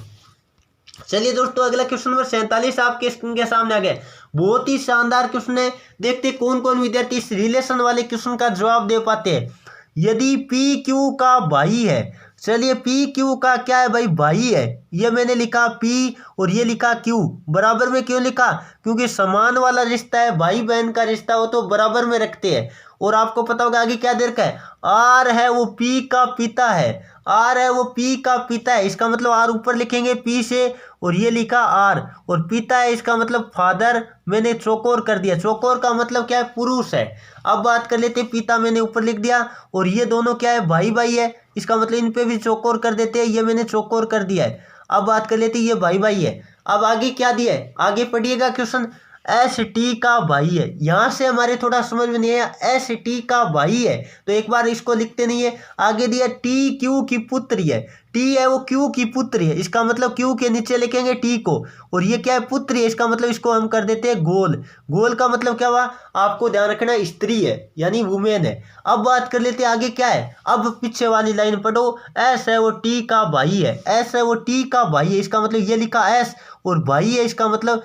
Speaker 1: चलिए दोस्तों अगला क्वेश्चन नंबर 47 आपके स्क्रीन के सामने आ गया। बहुत ही शानदार क्वेश्चन है। देखते कौन कौन विद्यार्थी इस रिलेशन वाले क्वेश्चन का जवाब दे पाते हैं। यदि पी क्यू का भाई है, चलिए पी क्यू का क्या है भाई, भाई है। ये मैंने लिखा पी और ये लिखा क्यू, बराबर में क्यों लिखा, क्योंकि समान वाला रिश्ता है, भाई बहन का रिश्ता हो तो बराबर में रखते हैं। और आपको पता होगा आगे क्या दे रखा है, आर है वो पी का पिता है। आर है वो पी का पिता है, इसका मतलब आर ऊपर लिखेंगे पी से और ये लिखा आर, और पिता है इसका मतलब फादर, मैंने चौकोर कर दिया। चौकोर का मतलब क्या है, पुरुष है। अब बात कर लेते हैं, पिता मैंने ऊपर लिख दिया और ये दोनों क्या है, भाई भाई है, इसका मतलब इन पे भी चौकोर कर देते हैं, ये मैंने चौकोर कर दिया है। अब बात कर लेते हैं, ये भाई भाई है। अब आगे क्या दिया है, आगे पढ़िएगा क्वेश्चन, एस टी का भाई है। यहां से हमारे थोड़ा समझ में नहीं आया, एस टी का भाई है तो एक बार इसको लिखते नहीं है। आगे दिया टी क्यू की पुत्री है। टी है वो क्यू की पुत्री है, इसका मतलब क्यू के नीचे लिखेंगे टी को, और ये क्या है, पुत्री है, इसका मतलब इसको हम कर देते हैं गोल। गोल का मतलब क्या हुआ, आपको ध्यान रखना, स्त्री है यानी वुमेन है। अब बात कर लेते हैं आगे क्या है, अब पीछे वाली लाइन पढ़ो, एस है वो टी का भाई है। एस है वो टी का भाई है, इसका मतलब ये लिखा एस, और भाई है इसका मतलब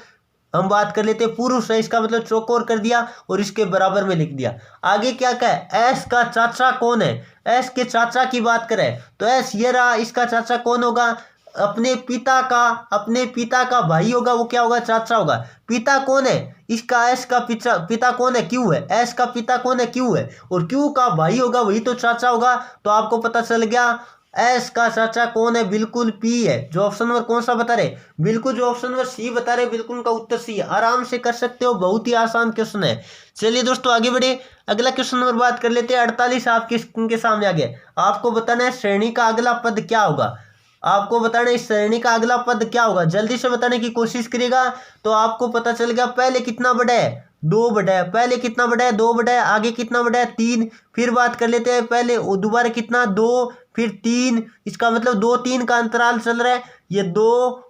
Speaker 1: हम बात कर लेते हैं पुरुष है, इसका मतलब चौकोर कर दिया और इसके बराबर में लिख दिया। आगे क्या क्या है, एस का चाचा कौन है। एस के चाचा की बात करें तो एस ये रहा, इसका चाचा कौन होगा, अपने पिता का भाई होगा, वो क्या होगा, चाचा होगा। पिता कौन है इसका, एस का पिता कौन है, क्यू है। एस का पिता कौन है, क्यू है, और क्यू का भाई होगा वही तो चाचा होगा। तो आपको पता चल गया एस का चाचा कौन है, बिल्कुल पी है। जो ऑप्शन नंबर कौन सा बता रहे, बिल्कुल जो ऑप्शन नंबर सी बता रहे, बिल्कुल उनका उत्तर सी है। आराम से कर सकते हो, बहुत ही आसान क्वेश्चन है। चलिए दोस्तों आगे बढ़े, अगला क्वेश्चन नंबर बात कर लेते हैं 48 आपके स्क्रीन के सामने आ गया। आपको बताना है श्रेणी का अगला पद क्या होगा। आपको बताना है इस श्रेणी का अगला पद क्या होगा, जल्दी से बताने की कोशिश करिएगा तो आपको पता चल गया। पहले कितना बड़ा है, 2 बड़ा है। पहले कितना बड़ा है, 2 बड़ा है। आगे कितना बड़ा है, 3। फिर बात कर लेते हैं पहले दोबारा कितना, 2 फिर 3, इसका मतलब 2 3 का अंतराल चल रहा है, ये 2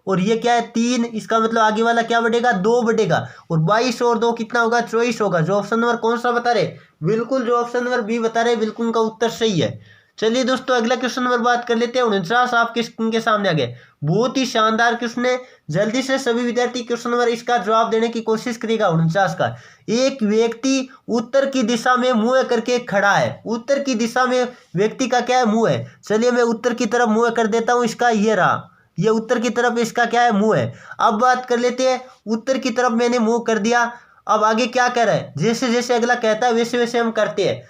Speaker 1: और ये क्या है 3, इसका मतलब आगे वाला क्या बढ़ेगा, 2 बढ़ेगा। और 22 और 2 कितना होगा, 24 होगा। जो ऑप्शन नंबर कौन सा बता रहे, बिल्कुल जो ऑप्शन नंबर बी बता रहे, बिल्कुल उनका उत्तर सही है। चलिए दोस्तों अगला क्वेश्चन नंबर बात कर लेते हैं 49 आपके स्क्रीन के सामने आ गए। बहुत ही शानदार क्वेश्चन है, जल्दी से सभी विद्यार्थी क्वेश्चन नंबर इसका जवाब देने की कोशिश करेगा। 49 का, एक व्यक्ति उत्तर की दिशा में मुंह करके खड़ा है। उत्तर की दिशा में व्यक्ति का क्या है, मुंह है। चलिए मैं उत्तर की तरफ मुंह कर देता हूं, इसका ये रहा, ये उत्तर की तरफ इसका क्या है, मुंह है। अब बात कर लेते हैं, उत्तर की तरफ मैंने मुंह कर दिया। अब आगे क्या कह रहा है, जैसे जैसे अगला कहता है वैसे वैसे हम करते हैं।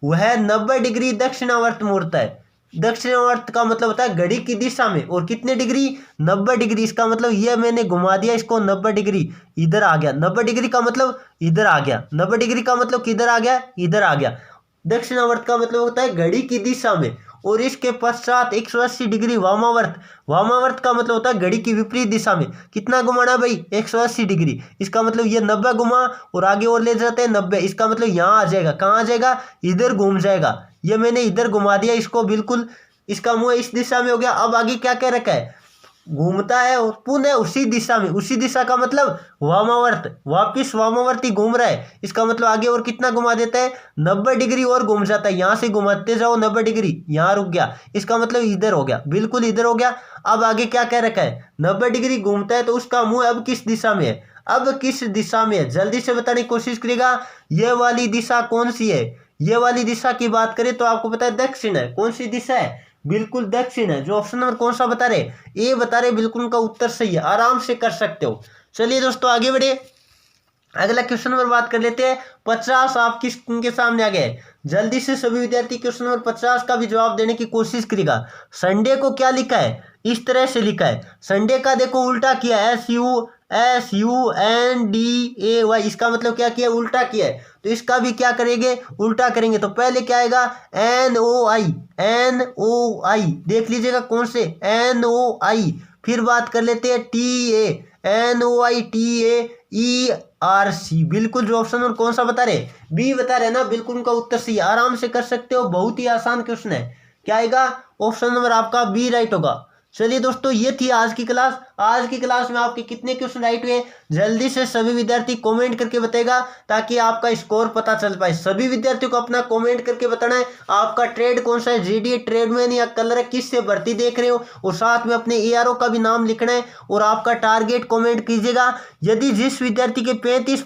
Speaker 1: वह 90 डिग्री दक्षिणावर्त मुड़ता है। दक्षिणावर्त का मतलब होता है घड़ी की दिशा में, और कितने डिग्री, 90 डिग्री। इसका मतलब ये मैंने घुमा दिया इसको 90 डिग्री, इधर आ गया। 90 डिग्री का मतलब इधर आ गया, 90 डिग्री का मतलब किधर आ गया, इधर आ गया। दक्षिणावर्त का मतलब होता है घड़ी की दिशा में, और इसके पश्चात 180 डिग्री वामावर्त। वामावर्त का मतलब होता है घड़ी की विपरीत दिशा में। कितना घुमाना भाई, 180 डिग्री। इसका मतलब ये 90 घुमा और आगे और ले जाते हैं 90, इसका मतलब यहाँ आ जाएगा। कहाँ आ जाएगा, इधर घूम जाएगा। ये मैंने इधर घुमा दिया इसको, बिल्कुल इसका मुंह इस दिशा में हो गया। अब आगे क्या कह रखा है, घूमता है और पुनः उसी दिशा में। उसी दिशा का मतलब वामावर्त, वापिस वामावर्त ही घूम रहा है। इसका मतलब आगे और कितना घुमा देता है, 90 डिग्री और घूम जाता है। यहाँ से घुमाते जाओ 90 डिग्री, यहाँ रुक गया, इसका मतलब इधर हो गया, बिल्कुल इधर हो गया। अब आगे क्या कह रखा है, 90 डिग्री घूमता है तो उसका मुंह अब किस दिशा में है, अब किस दिशा में है, जल्दी से बताने की कोशिश करिएगा। ये वाली दिशा कौन सी है, ये वाली दिशा की बात करें तो आपको पता है दक्षिण है। कौन सी दिशा है, बिल्कुल दक्षिण है। जो ऑप्शन नंबर कौन सा बता रहे, ए बता रहे, बिल्कुल उनका उत्तर सही है। आराम से कर सकते हो। चलिए दोस्तों आगे बढ़े, अगला क्वेश्चन नंबर बात कर लेते हैं 50 आपकी स्क्रीन के सामने आ गए। जल्दी से सभी विद्यार्थी क्वेश्चन नंबर 50 का भी जवाब देने की कोशिश करेगा। संडे को क्या लिखा है, इस तरह से लिखा है। संडे का देखो उल्टा किया, SUNDAY, इसका मतलब क्या किया, उल्टा किया है। तो इसका भी क्या करेंगे, उल्टा करेंगे। तो पहले क्या आएगा, NOI, देख लीजिएगा कौन से, NOI। फिर बात कर लेते हैं TANOITAERC, बिल्कुल जो ऑप्शन नंबर कौन सा बता रहे, बी बता रहे ना, बिल्कुल उनका उत्तर सही, आराम से कर सकते हो, बहुत ही आसान क्वेश्चन है। क्या आएगा, ऑप्शन नंबर आपका बी राइट होगा। चलिए दोस्तों, ये थी आज की क्लास। आज की क्लास में आपके कितने क्वेश्चन राइट हुए, जल्दी से सभी विद्यार्थी कमेंट करके बताएगा, ताकि आपका स्कोर पता चल पाए। सभी विद्यार्थियों को अपना कमेंट करके बताना है आपका ट्रेड कौन सा है, जीडी, ट्रेडमैन या कलर, किस से भर्ती देख रहे हो, और साथ में अपने ARO का भी नाम लिखना है और आपका टारगेट कमेंट कीजिएगा। यदि जिस विद्यार्थी के 35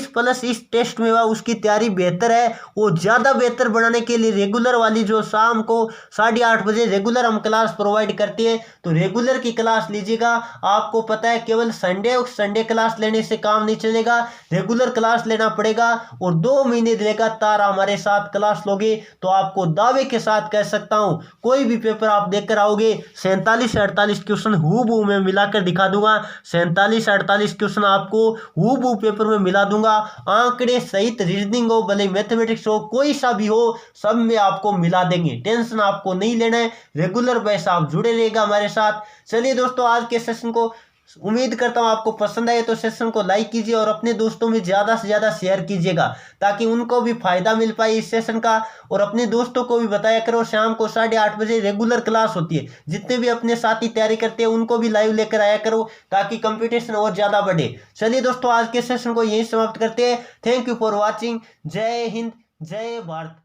Speaker 1: प्लस इस टेस्ट में हुआ, उसकी तैयारी बेहतर है, वो ज़्यादा बेहतर बनाने के लिए रेगुलर वाली जो शाम को 8:30 बजे रेगुलर हम क्लास प्रोवाइड करते हैं, तो रेगुलर की क्लास लीजिएगा। आपको पता है केवल संडे क्लास लेने से काम नहीं चलेगा, रेगुलर क्लास लेना पड़ेगा। और 2 महीने लगातार हमारे साथ क्लास लोगे तो आपको दावे के साथ कह सकता हूँ, कोई भी पेपर आप देकर आओगे 47-48 क्वेश्चन हूबहू मैं मिलाकर दिखा दूंगा। 47-48 क्वेश्चन आपको हूबहू पेपर में मिला दूंगा। आंकड़े सहित रीजनिंग हो, भले मैथमेटिक्स हो, कोई सा भी हो, सब में आपको मिला देंगे। टेंशन आपको नहीं लेना है, रेगुलर बेस आप जुड़े रहेगा हमारे साथ। चलिए दोस्तों, आज के सेशन को उम्मीद करता हूं आपको पसंद आए, तो सेशन को लाइक कीजिए और अपने दोस्तों में ज़्यादा से ज़्यादा शेयर कीजिएगा, ताकि उनको भी फायदा मिल पाए इस सेशन का। और अपने दोस्तों को भी बताया करो, शाम को 8:30 बजे रेगुलर क्लास होती है, जितने भी अपने साथी तैयारी करते हैं उनको भी लाइव लेकर आया करो, ताकि कंपटीशन और ज़्यादा बढ़े। चलिए दोस्तों, आज के सेशन को यहीं समाप्त करते हैं। Thank you for watching. जय हिंद, जय भारत।